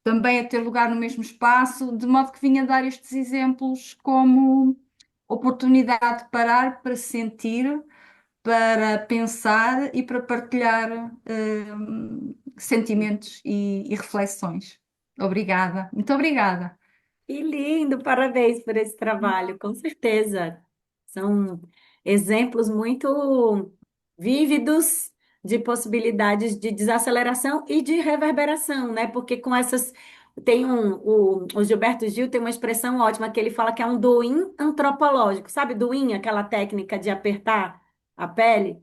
também a ter lugar no mesmo espaço, de modo que vinha dar estes exemplos como oportunidade de parar para sentir, para pensar e para partilhar sentimentos e reflexões. Obrigada, muito obrigada. Que lindo, parabéns por esse trabalho, com certeza. São exemplos muito vívidos de possibilidades de desaceleração e de reverberação, né? Porque com essas. Tem o Gilberto Gil tem uma expressão ótima que ele fala que é um doim antropológico. Sabe, doim, aquela técnica de apertar a pele?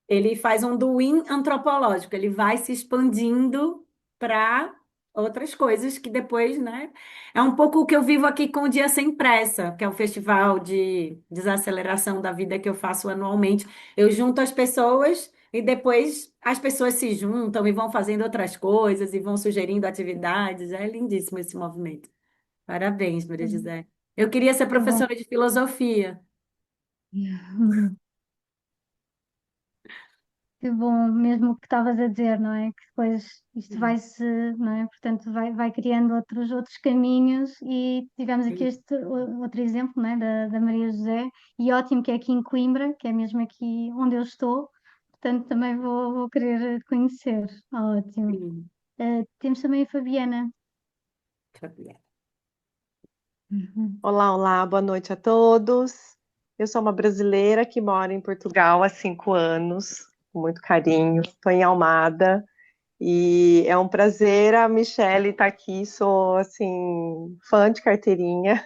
Ele faz um doing antropológico, ele vai se expandindo para outras coisas que depois, né? É um pouco o que eu vivo aqui com o Dia Sem Pressa, que é o festival de desaceleração da vida que eu faço anualmente. Eu junto as pessoas e depois as pessoas se juntam e vão fazendo outras coisas e vão sugerindo atividades. É lindíssimo esse movimento. Parabéns, Maria José. Eu queria ser Que bom. professora de filosofia. Que bom, mesmo o que estavas a dizer, não é? Que depois isto Sim, vai-se, não é? Portanto, vai criando outros caminhos, e tivemos aqui este outro exemplo, não é? Da Maria José, e ótimo que é aqui em Coimbra, que é mesmo aqui onde eu estou, portanto também vou querer conhecer. Ótimo. sim. Temos também a Fabiana. Fabiana. Uhum. Olá, olá, boa noite a todos. Eu sou uma brasileira que mora em Portugal há 5 anos, com muito carinho. Estou em Almada e é um prazer a Michelle estar aqui. Sou, assim, fã de carteirinha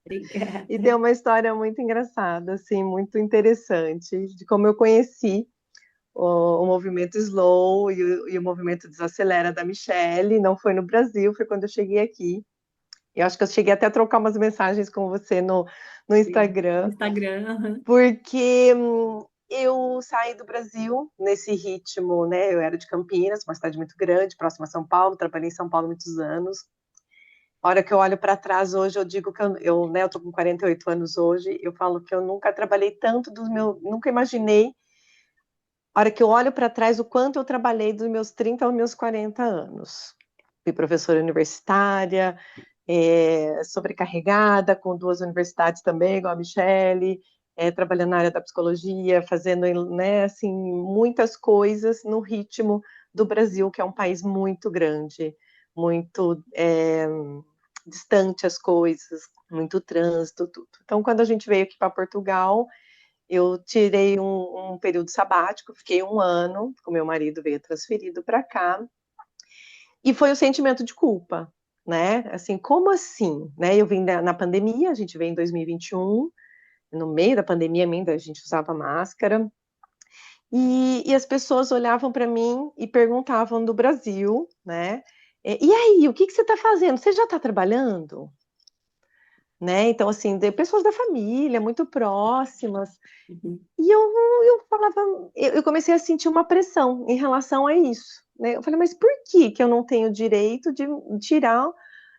e tem Obrigada. uma história muito engraçada, assim, muito interessante, de como eu conheci o movimento Slow e o movimento Desacelera da Michelle. Não foi no Brasil, foi quando eu cheguei aqui. Eu acho que eu cheguei até a trocar umas mensagens com você no Sim. Instagram, Instagram. Aham. porque eu saí do Brasil nesse ritmo, né? Eu era de Campinas, uma cidade muito grande, próxima a São Paulo, trabalhei em São Paulo muitos anos. A hora que eu olho para trás hoje, eu digo que né, eu tô com 48 anos hoje, eu falo que eu nunca trabalhei tanto nunca imaginei, a hora que eu olho para trás, o quanto eu trabalhei dos meus 30 aos meus 40 anos. Fui professora universitária, sobrecarregada, com 2 universidades também, igual a Michelle, trabalhando na área da psicologia, fazendo, né, assim, muitas coisas no ritmo do Brasil, que é um país muito grande, muito distante as coisas, muito trânsito, tudo. Então, quando a gente veio aqui para Portugal, eu tirei um período sabático, fiquei 1 ano, com meu marido veio transferido para cá, e foi o sentimento de culpa, né? Assim, como assim? Né? Eu vim na pandemia, a gente veio em 2021, no meio da pandemia ainda a gente usava máscara, e as pessoas olhavam para mim e perguntavam do Brasil, né? E aí, o que você está fazendo? Você já está trabalhando? Né? Então, assim, de pessoas da família, muito próximas, Uhum. e eu falava, eu comecei a sentir uma pressão em relação a isso, né? Eu falei, mas por que eu não tenho direito de tirar,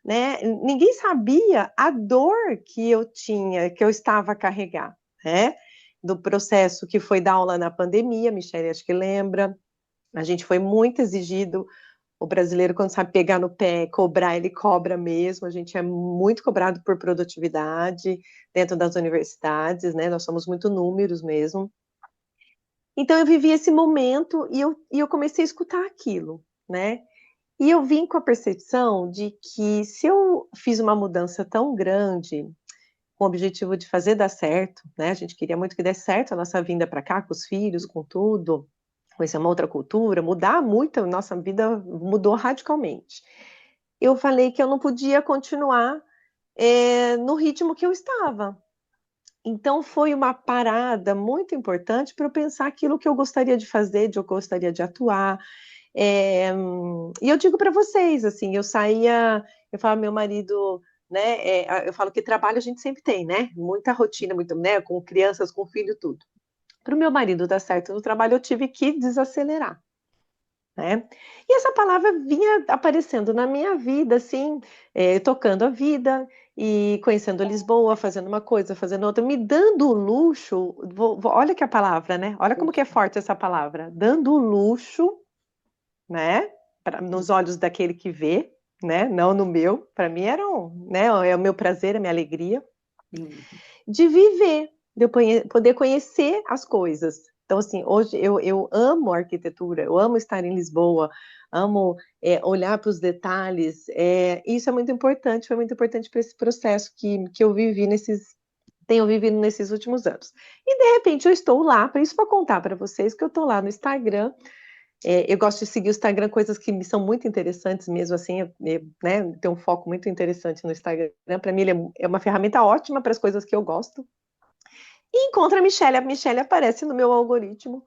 né? Ninguém sabia a dor que eu tinha, que eu estava a carregar, né? Do processo que foi dar aula na pandemia, Michelle, acho que lembra, a gente foi muito exigido. O brasileiro, quando sabe pegar no pé, cobrar, ele cobra mesmo. A gente é muito cobrado por produtividade dentro das universidades, né? Nós somos muito números mesmo. Então, eu vivi esse momento e eu comecei a escutar aquilo, né? E eu vim com a percepção de que se eu fiz uma mudança tão grande, com o objetivo de fazer dar certo, né? A gente queria muito que desse certo a nossa vinda para cá, com os filhos, com tudo, conhecer uma outra cultura, mudar muito, a nossa vida mudou radicalmente. Eu falei que eu não podia continuar no ritmo que eu estava. Então foi uma parada muito importante para eu pensar aquilo que eu gostaria de fazer, de eu gostaria de atuar. É, e eu digo para vocês, assim, eu saía, eu falo, meu marido, né? Eu falo que trabalho a gente sempre tem, né? Muita rotina, muito, né? Com crianças, com filho, tudo. Para o meu marido dar certo no trabalho, eu tive que desacelerar, né? E essa palavra vinha aparecendo na minha vida, assim, tocando a vida e conhecendo Lisboa, fazendo uma coisa, fazendo outra, me dando o luxo. Olha que a palavra, né? Olha como que é forte essa palavra, dando o luxo, né? Nos olhos daquele que vê, né? Não no meu. Para mim era né? É o meu prazer, a minha alegria Sim. de viver, de eu poder conhecer as coisas. Então, assim, hoje eu amo a arquitetura, eu amo estar em Lisboa, amo olhar para os detalhes. Isso é muito importante, foi muito importante para esse processo que eu tenho vivido nesses últimos anos. E, de repente, eu estou lá, para isso, para contar para vocês que eu estou lá no Instagram. Eu gosto de seguir o Instagram, coisas que me são muito interessantes mesmo, assim, né, tem um foco muito interessante no Instagram. Para mim, ele é uma ferramenta ótima para as coisas que eu gosto. E encontra a Michelle aparece no meu algoritmo,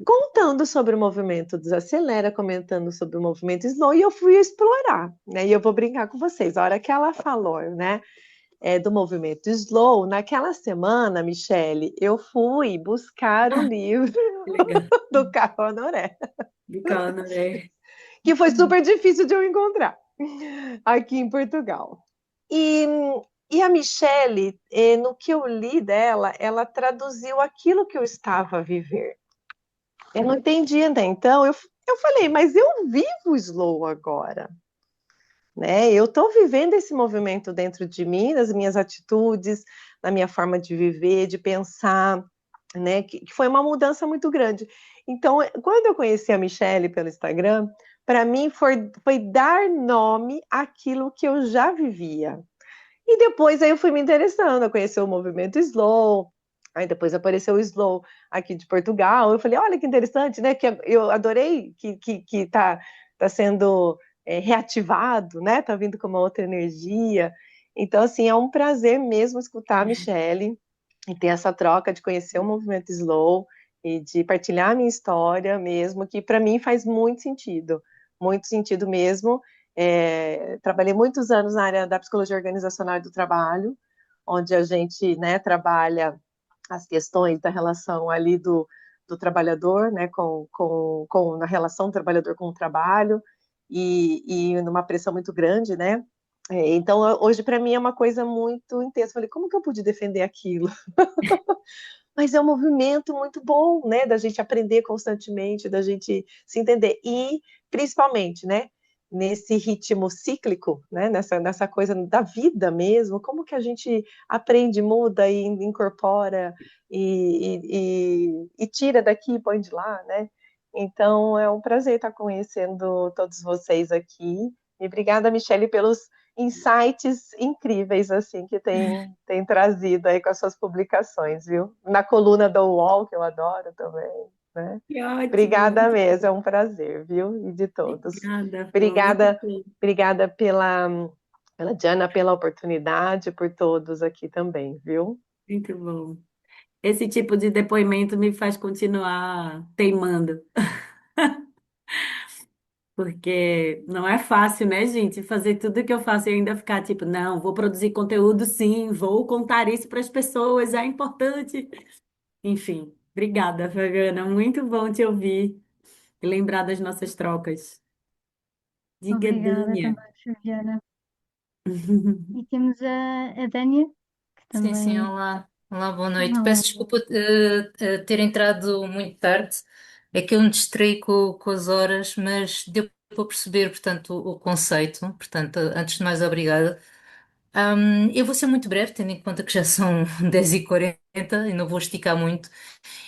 contando sobre o movimento Desacelera, comentando sobre o movimento Slow, e eu fui explorar, né? E eu vou brincar com vocês. A hora que ela falou, né, do movimento Slow, naquela semana, Michelle, eu fui buscar o livro Que legal. do Carro Honoré, De Conor, que foi super difícil de eu encontrar aqui em Portugal. E, e a Michelle, no que eu li dela, ela traduziu aquilo que eu estava a viver. Eu não entendi até então. Eu falei, mas eu vivo slow agora, né? Eu estou vivendo esse movimento dentro de mim, nas minhas atitudes, na minha forma de viver, de pensar, né? Que foi uma mudança muito grande. Então, quando eu conheci a Michelle pelo Instagram, para mim foi dar nome àquilo que eu já vivia. E depois aí eu fui me interessando, a conhecer o movimento Slow, aí depois apareceu o Slow aqui de Portugal, eu falei, olha que interessante, né, que eu adorei que tá sendo reativado, né, tá vindo com uma outra energia, então assim, é um prazer mesmo escutar a Michelle e ter essa troca de conhecer o movimento Slow e de partilhar a minha história mesmo, que para mim faz muito sentido mesmo. Trabalhei muitos anos na área da psicologia organizacional e do trabalho, onde a gente, né, trabalha as questões da relação ali do trabalhador, né, na relação do trabalhador com o trabalho, e numa pressão muito grande, né? Então, hoje, para mim, é uma coisa muito intensa. Falei, como que eu pude defender aquilo? Mas é um movimento muito bom, né? Da gente aprender constantemente, da gente se entender. E, principalmente, né? Nesse ritmo cíclico, né? Nessa coisa da vida mesmo, como que a gente aprende, muda e incorpora e tira daqui e põe de lá, né? Então, é um prazer estar conhecendo todos vocês aqui. E obrigada, Michele, pelos insights incríveis assim que tem trazido aí com as suas publicações, viu? Na coluna do UOL, que eu adoro também, né? que ótimo. Obrigada mesmo, é um prazer, viu? E de todos. Obrigada, Flor. Muito Obrigada, bom. obrigada pela Diana, pela oportunidade, por todos aqui também, viu? Muito bom. Esse tipo de depoimento me faz continuar teimando, porque não é fácil, né, gente? Fazer tudo que eu faço e ainda ficar tipo, não, vou produzir conteúdo sim, vou contar isso para as pessoas, é importante. Enfim, obrigada, Fabiana. Muito bom te ouvir e lembrar das nossas trocas. Diga, Obrigada Dânia. também, Fabiana. E temos a Dânia, que Sim, sim, também. olá. Olá, boa noite. Peço Olá, desculpa ter entrado muito tarde. É que eu me distraí com as horas, mas deu para perceber, portanto, o conceito. Portanto, antes de mais, obrigada. Eu vou ser muito breve, tendo em conta que já são 10h40 e não vou esticar muito.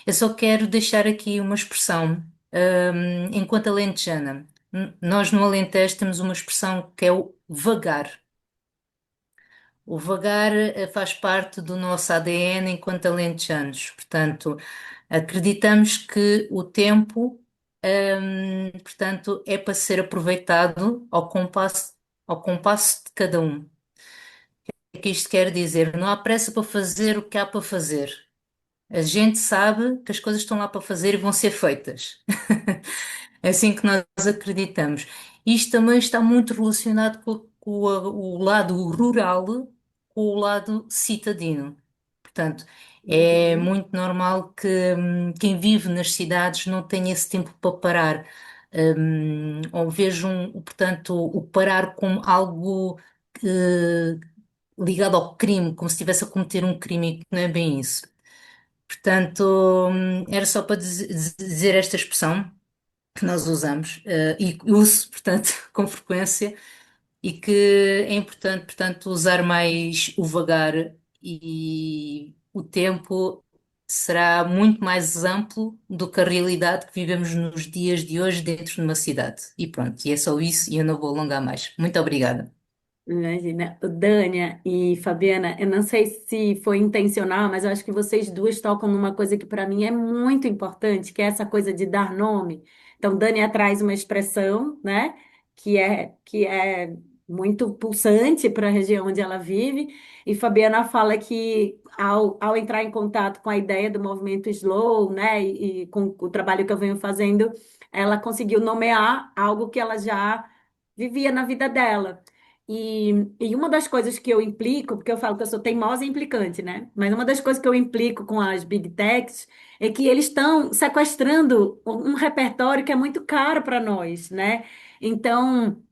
Eu só quero deixar aqui uma expressão. Enquanto alentejana, nós no Alentejo temos uma expressão que é o vagar. O vagar faz parte do nosso ADN enquanto alentejanos. Portanto, acreditamos que o tempo, portanto, é para ser aproveitado ao compasso de cada um. O que é que isto quer dizer? Não há pressa para fazer o que há para fazer. A gente sabe que as coisas estão lá para fazer e vão ser feitas. É assim que nós acreditamos. Isto também está muito relacionado com o lado rural, com o lado citadino. Portanto, é Uhum. muito normal que quem vive nas cidades não tenha esse tempo para parar. Ou vejam, portanto, o parar como algo eh, ligado ao crime, como se estivesse a cometer um crime, e que não é bem isso. Portanto, era só para dizer esta expressão que nós usamos, e uso, portanto, com frequência, e que é importante, portanto, usar mais o vagar e o tempo será muito mais amplo do que a realidade que vivemos nos dias de hoje dentro de uma cidade. E pronto, e é só isso e eu não vou alongar mais. Muito obrigada. Imagina, o Dânia e Fabiana, eu não sei se foi intencional, mas eu acho que vocês duas tocam numa coisa que para mim é muito importante, que é essa coisa de dar nome. Então, Dânia traz uma expressão, né, que é muito pulsante para a região onde ela vive, e Fabiana fala que ao entrar em contato com a ideia do movimento Slow, né, e com o trabalho que eu venho fazendo, ela conseguiu nomear algo que ela já vivia na vida dela. E uma das coisas que eu implico, porque eu falo que eu sou teimosa e implicante, né? Mas uma das coisas que eu implico com as Big Techs é que eles estão sequestrando um repertório que é muito caro para nós, né? Então,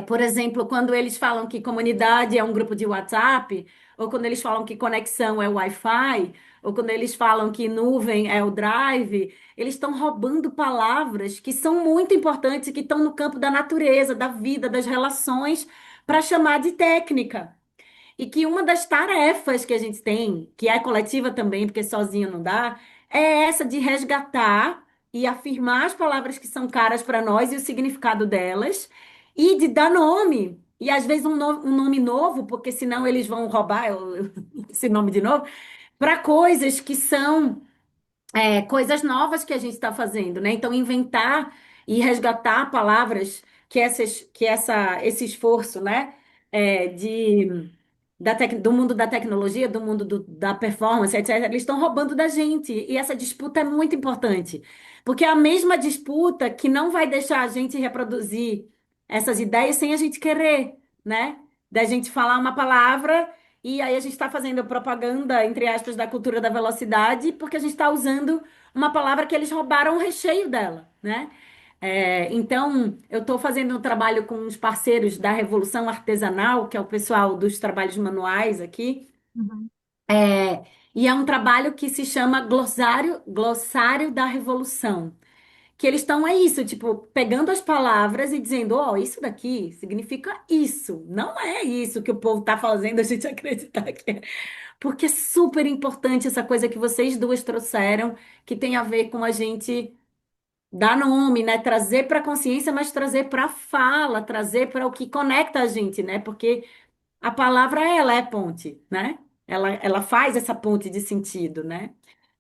por exemplo, quando eles falam que comunidade é um grupo de WhatsApp, ou quando eles falam que conexão é o Wi-Fi, ou quando eles falam que nuvem é o Drive, eles estão roubando palavras que são muito importantes, que estão no campo da natureza, da vida, das relações, para chamar de técnica. E que uma das tarefas que a gente tem, que é coletiva também, porque sozinho não dá, é essa de resgatar e afirmar as palavras que são caras para nós e o significado delas, e de dar nome. E às vezes um nome novo, porque senão eles vão roubar esse nome de novo, para coisas que são coisas novas que a gente está fazendo, né? Então, inventar e resgatar palavras esse esforço, né? De do mundo da tecnologia, do mundo da performance, etc., eles estão roubando da gente. E essa disputa é muito importante, porque é a mesma disputa que não vai deixar a gente reproduzir essas ideias sem a gente querer, né? Da gente falar uma palavra e aí a gente está fazendo propaganda, entre aspas, da cultura da velocidade, porque a gente está usando uma palavra que eles roubaram o recheio dela, né? Então, eu estou fazendo um trabalho com os parceiros da Revolução Artesanal, que é o pessoal dos trabalhos manuais aqui, Uhum. e é um trabalho que se chama Glossário da Revolução. Que eles estão, é isso, tipo, pegando as palavras e dizendo, ó, isso daqui significa isso. Não é isso que o povo está fazendo a gente acreditar que é. Porque é super importante essa coisa que vocês duas trouxeram, que tem a ver com a gente dar nome, né? Trazer para a consciência, mas trazer para a fala, trazer para o que conecta a gente, né? Porque a palavra, ela é ponte, né? Ela faz essa ponte de sentido, né?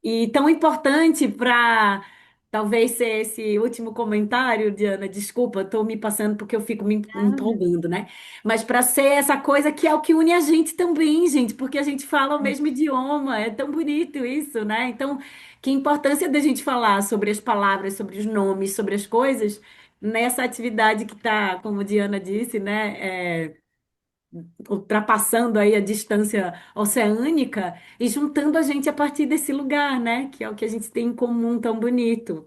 E tão importante para talvez ser esse último comentário, Diana, desculpa, estou me passando porque eu fico me Nada. empolgando, né? Mas para ser essa coisa que é o que une a gente também, gente, porque a gente fala o mesmo idioma, é tão bonito isso, né? Então, que importância da gente falar sobre as palavras, sobre os nomes, sobre as coisas, nessa atividade que está, como a Diana disse, né? Ultrapassando aí a distância oceânica e juntando a gente a partir desse lugar, né? Que é o que a gente tem em comum tão bonito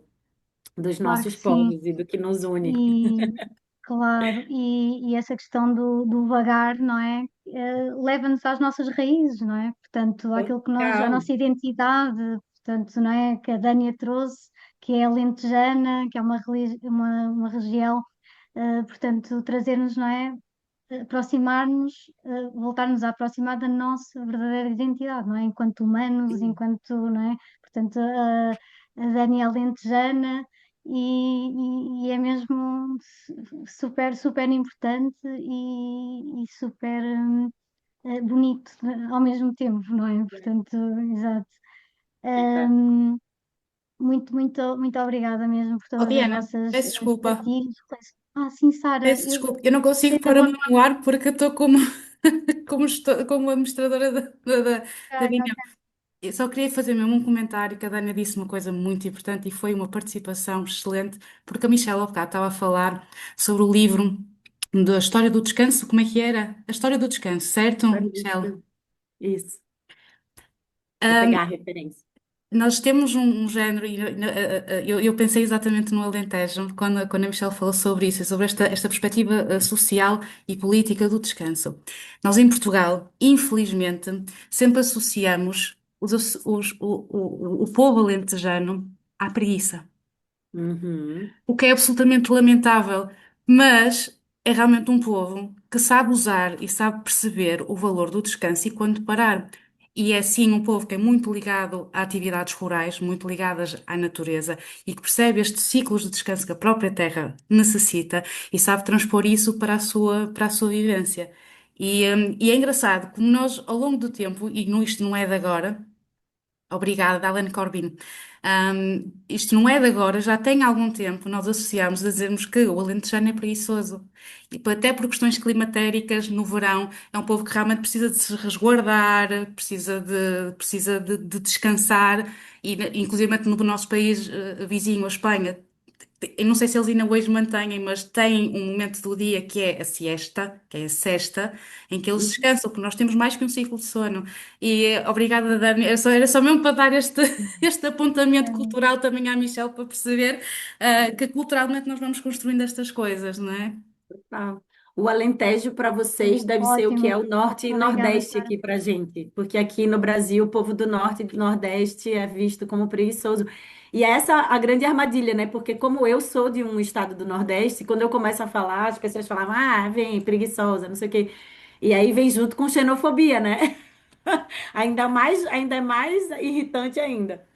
dos Claro que nossos sim. povos e do que nos une. E, claro, e essa questão do vagar, não é? Leva-nos às nossas raízes, não é? Portanto, àquilo que nós, a Total. nossa identidade, portanto, não é? Que a Dânia trouxe, que é alentejana, que é uma região, portanto, trazer-nos, não é? Aproximar-nos, voltar-nos a aproximar da nossa verdadeira identidade, não é? Enquanto humanos, enquanto, não é? Portanto, a Dani é alentejana e é mesmo super, super importante e super. bonito ao mesmo tempo, não é? Portanto, exato. Super. Ahm, muito obrigada mesmo por Oh, todas as Diana, vossas peço desculpa. partilhas. Sim, Sara, Peço eu desculpa. Eu não consigo pôr a agora. mão no ar porque eu estou como, como administradora da Ok, reunião. Eu só queria fazer mesmo um comentário que a Dana disse uma coisa muito importante e foi uma participação excelente, porque a Michelle há bocado estava a falar sobre o livro da História do Descanso. Como é que era? A História do Descanso, certo, Espero Michelle? isso. Vou pegar a referência. Nós temos um género, e eu pensei exatamente no Alentejo, quando a Michelle falou sobre isso, sobre esta perspectiva social e política do descanso. Nós, em Portugal, infelizmente, sempre associamos o povo alentejano à preguiça, Uhum. o que é absolutamente lamentável, mas é realmente um povo que sabe usar e sabe perceber o valor do descanso e quando parar. E é sim um povo que é muito ligado a atividades rurais, muito ligadas à natureza e que percebe estes ciclos de descanso que a própria terra necessita e sabe transpor isso para a sua vivência. E é engraçado como nós, ao longo do tempo, e isto não é de agora, obrigada, Alan Corbin. Isto não é de agora, já tem algum tempo nós associamos a dizermos que o alentejano é preguiçoso. Até por questões climatéricas, no verão, é um povo que realmente precisa de se resguardar, precisa de descansar, e inclusive no nosso país vizinho, a Espanha, eu não sei se eles ainda hoje mantêm, mas têm um momento do dia que é a siesta, que é a sesta, em que eles descansam, porque nós temos mais que um ciclo de sono. E obrigada, Dani. Era só mesmo para dar este apontamento cultural também à Michelle, para perceber que culturalmente nós vamos construindo estas coisas, não é? Tá. O Alentejo para vocês deve ser o que é Ótimo. o Norte e Obrigada, Nordeste Sara. aqui para gente, porque aqui no Brasil o povo do Norte e do Nordeste é visto como preguiçoso. E é essa a grande armadilha, né? Porque como eu sou de um estado do Nordeste, quando eu começo a falar, as pessoas falavam, ah, vem, preguiçosa, não sei o quê. E aí vem junto com xenofobia, né? Ainda é mais irritante ainda.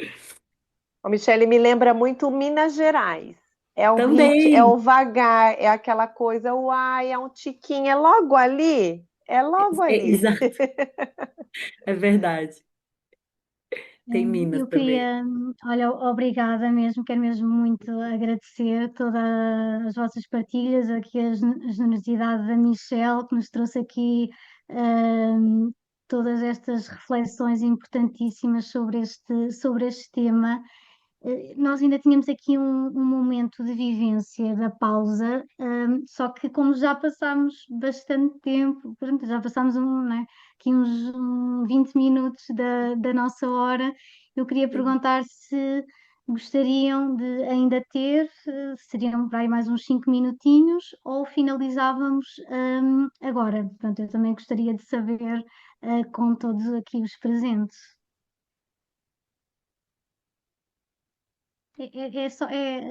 Ô, Michele, me lembra muito Minas Gerais. É o ritmo, é Também. o vagar, é aquela coisa, uai, é um tiquinho, é logo ali, é logo ali. Exato, é verdade. Tem Minas Eu também. queria, olha, obrigada mesmo, quero mesmo muito agradecer todas as vossas partilhas, aqui a generosidade da Michelle, que nos trouxe aqui hum, todas estas reflexões importantíssimas sobre este tema. Nós ainda tínhamos aqui um momento de vivência da pausa, só que como já passámos bastante tempo, pronto, já passámos né, aqui uns 20 minutos da nossa hora, eu queria perguntar se gostariam de ainda ter, seriam para aí mais uns 5 minutinhos, ou finalizávamos, agora. Portanto, eu também gostaria de saber, com todos aqui os presentes.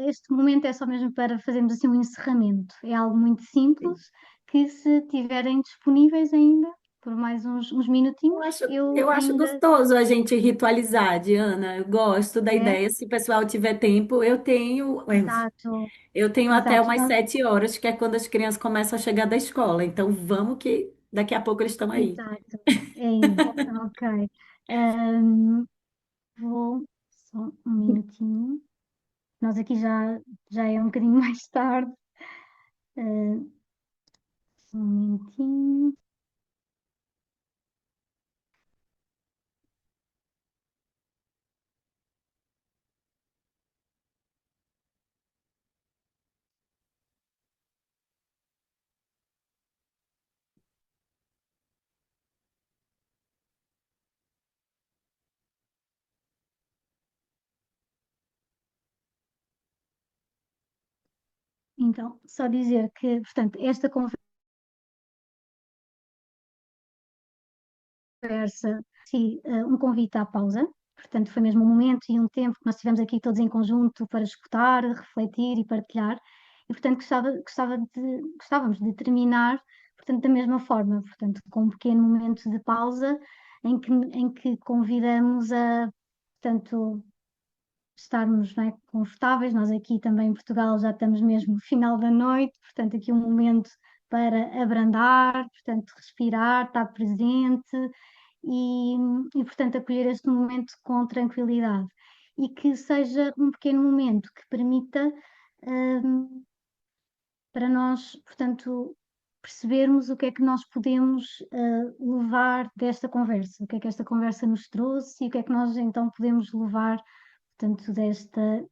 Este momento é só mesmo para fazermos assim um encerramento. É algo muito simples que, se tiverem disponíveis ainda por mais uns minutinhos, eu Eu acho ainda. gostoso a gente ritualizar, Diana. Eu gosto da É, ideia. Se o pessoal tiver tempo, exato, eu tenho até exato. umas Então, 7 horas, que é quando as crianças começam a chegar da escola. Então vamos que daqui a pouco eles estão aí. exato, é isso. Ok. Ahm, vou só um minutinho. Nós aqui já é um bocadinho mais tarde. Só um minutinho. Então, só dizer que, portanto, esta conversa, sim, um convite à pausa. Portanto, foi mesmo um momento e um tempo que nós tivemos aqui todos em conjunto para escutar, refletir e partilhar. E, portanto, gostávamos de terminar, portanto, da mesma forma, portanto, com um pequeno momento de pausa em que convidamos a, portanto, estarmos, não é, confortáveis. Nós aqui também em Portugal já estamos mesmo no final da noite, portanto, aqui um momento para abrandar, portanto, respirar, estar presente e, portanto, acolher este momento com tranquilidade. E que seja um pequeno momento que permita para nós, portanto, percebermos o que é que nós podemos levar desta conversa, o que é que esta conversa nos trouxe e o que é que nós então podemos levar, portanto,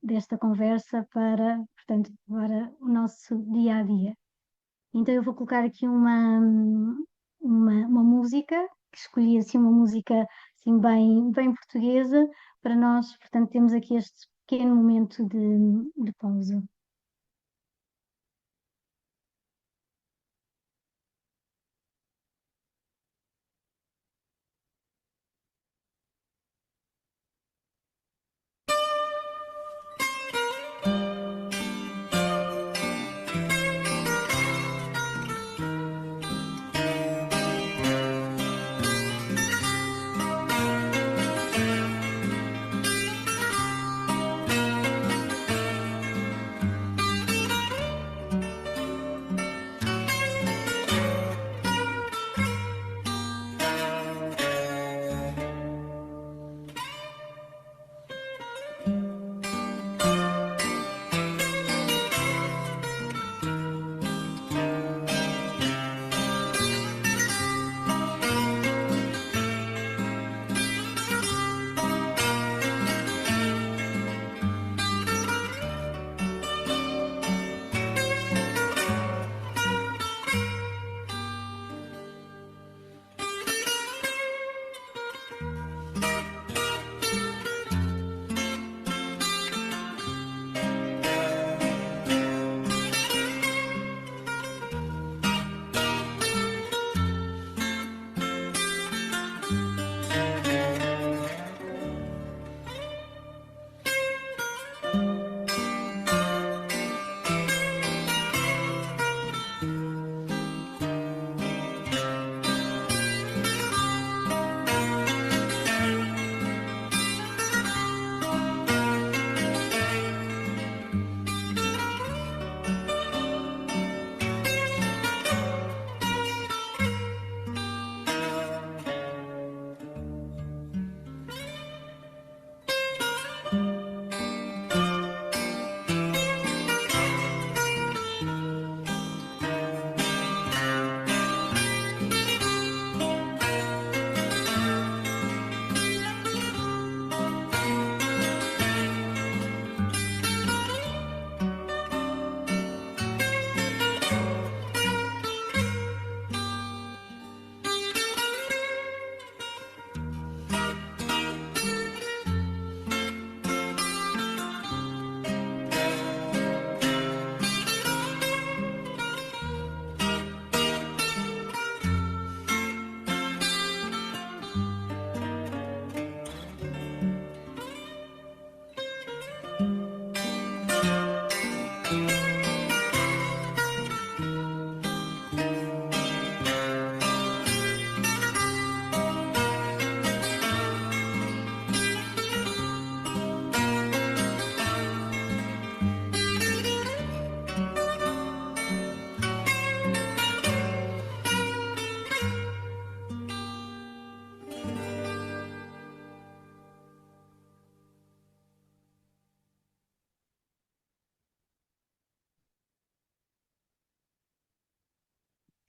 desta conversa para, portanto, para o nosso dia a dia. Então eu vou colocar aqui uma música, que escolhi assim uma música assim bem portuguesa, para nós, portanto, temos aqui este pequeno momento de pausa.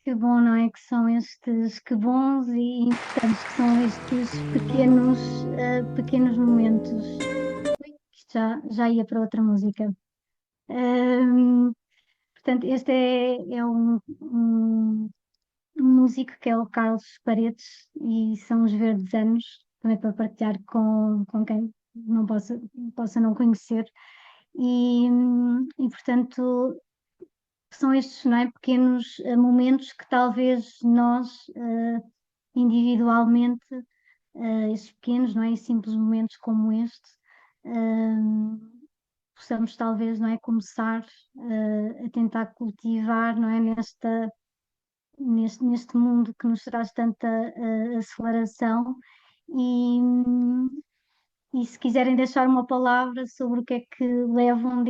Que bom, não é? Que são estes, que bons e importantes que são estes pequenos momentos. Ui, isto já ia para outra música. Ahm, Portanto, este é um músico que é o Carlos Paredes e são os Verdes Anos, também para partilhar com quem não possa não conhecer. Portanto, são estes, não é, pequenos momentos que talvez nós, individualmente, estes pequenos, não é, e simples momentos como este, possamos talvez, não é, começar a tentar cultivar, não é, neste mundo que nos traz tanta aceleração e, e se quiserem deixar uma palavra sobre o que é que levam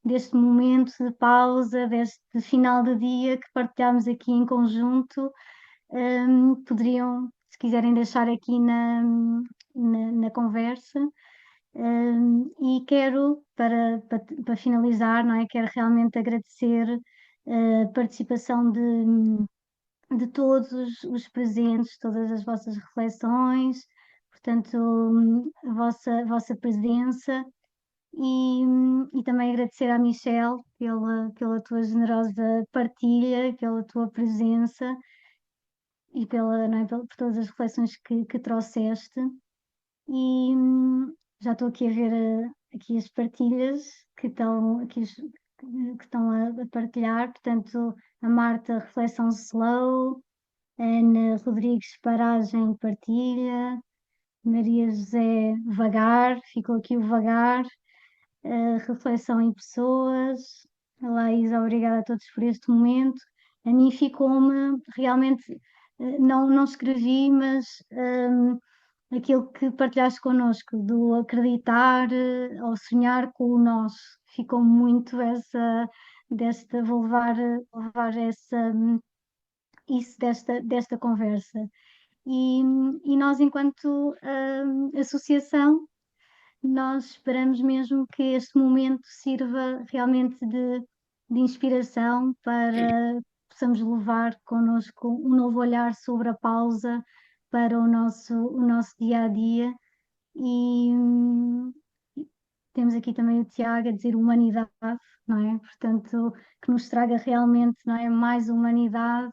deste momento de pausa, deste final de dia que partilhamos aqui em conjunto. Poderiam, se quiserem, deixar aqui na conversa. E quero, para finalizar, não é? Quero realmente agradecer a participação de todos os presentes, todas as vossas reflexões, portanto, a vossa presença e também agradecer à Michelle pela tua generosa partilha, pela tua presença e não é, por todas as reflexões que trouxeste. E já estou aqui a ver aqui as partilhas que estão aqui que estão a partilhar, portanto, a Marta, reflexão slow, a Ana Rodrigues, paragem, partilha, Maria José, vagar, ficou aqui o vagar, reflexão em pessoas, a Laís, obrigada a todos por este momento. A mim ficou-me realmente, não escrevi, mas aquilo que partilhaste connosco, do acreditar ou sonhar com o nós, ficou muito vou levar isso desta conversa. E nós, enquanto associação, nós esperamos mesmo que este momento sirva realmente de inspiração para possamos levar connosco um novo olhar sobre a pausa para o nosso dia a dia. E temos aqui também o Tiago a dizer humanidade, não é? Portanto, que nos traga realmente, não é, mais humanidade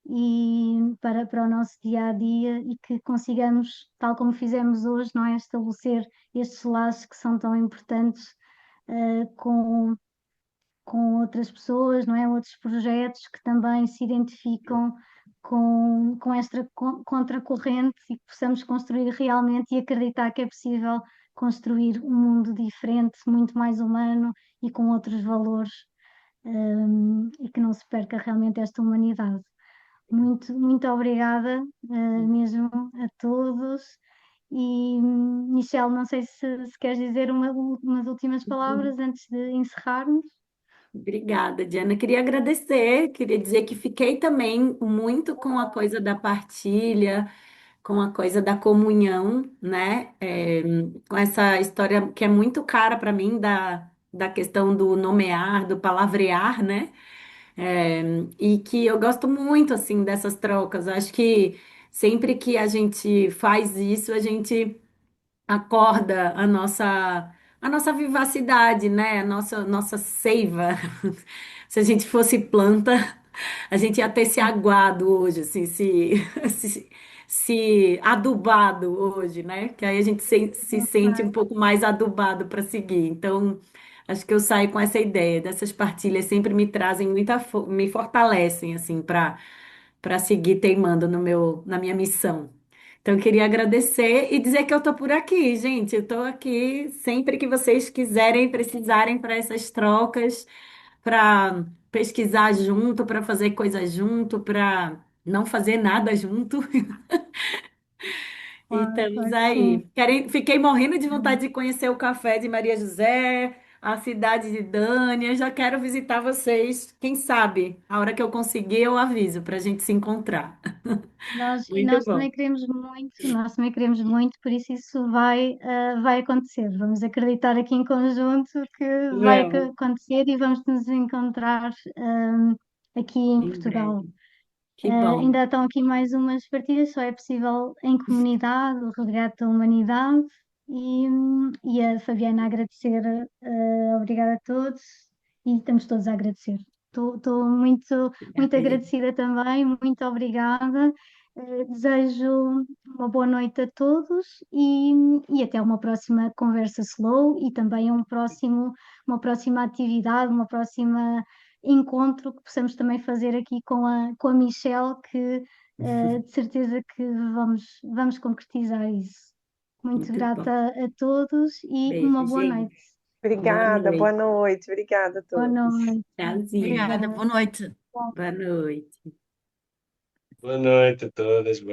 e para o nosso dia a dia e que consigamos, tal como fizemos hoje, não é, estabelecer estes laços que são tão importantes com outras pessoas, não é, outros projetos que também se identificam com esta contracorrente e que possamos construir realmente e acreditar que é possível construir um mundo diferente, muito mais humano e com outros valores, e que não se perca realmente esta humanidade. Muito, muito obrigada, mesmo a todos. E, Michelle, não sei se queres dizer umas últimas palavras antes de encerrarmos. Obrigada, Diana. Queria agradecer, queria dizer que fiquei também muito com a coisa da partilha, com a coisa da comunhão, né? Com essa história que é muito cara para mim da questão do nomear, do palavrear, né? É, e que eu gosto muito assim dessas trocas. Acho que sempre que a gente faz isso, a gente acorda a nossa vivacidade, né? A nossa seiva. Se a gente fosse planta, a gente ia ter se aguado hoje, assim, se adubado hoje, né? Que aí a gente se sente um pouco mais adubado para seguir. Então, acho que eu saio com essa ideia. Dessas partilhas sempre me trazem me fortalecem, assim, para seguir teimando na minha missão. Então, eu queria agradecer e dizer que eu estou por aqui, gente. Eu estou aqui sempre que vocês quiserem, precisarem para essas trocas, para pesquisar junto, para fazer coisas junto, para não fazer nada junto. E Claro, estamos claro que sim. aí. Fiquei morrendo de vontade de conhecer o café de Maria José, a cidade de Dânia. Já quero visitar vocês. Quem sabe, a hora que eu conseguir, eu aviso para a gente se encontrar. Muito Nós bom. também queremos muito, nós também queremos muito, por isso vai acontecer. Vamos acreditar aqui em conjunto que vai Vamos, acontecer e vamos nos encontrar, aqui em em Portugal. breve. Que bom. Ainda estão aqui mais umas partidas, só é possível em comunidade, o resgate da humanidade. E a Fabiana a agradecer, obrigada a todos e estamos todos a agradecer. Estou muito, muito Obrigada, gente. agradecida também, muito obrigada. Desejo uma boa noite a todos e até uma próxima conversa slow e também uma próxima atividade, uma próxima encontro que possamos também fazer aqui com a Michelle, que de certeza que vamos concretizar isso. Muito Muito bom. grata a todos e uma Beijo, boa noite. gente. Boa Obrigada, boa noite. noite, obrigada a Boa todos. noite. Tchauzinho. Obrigada, Obrigada. boa noite. Boa noite. Boa noite a todas.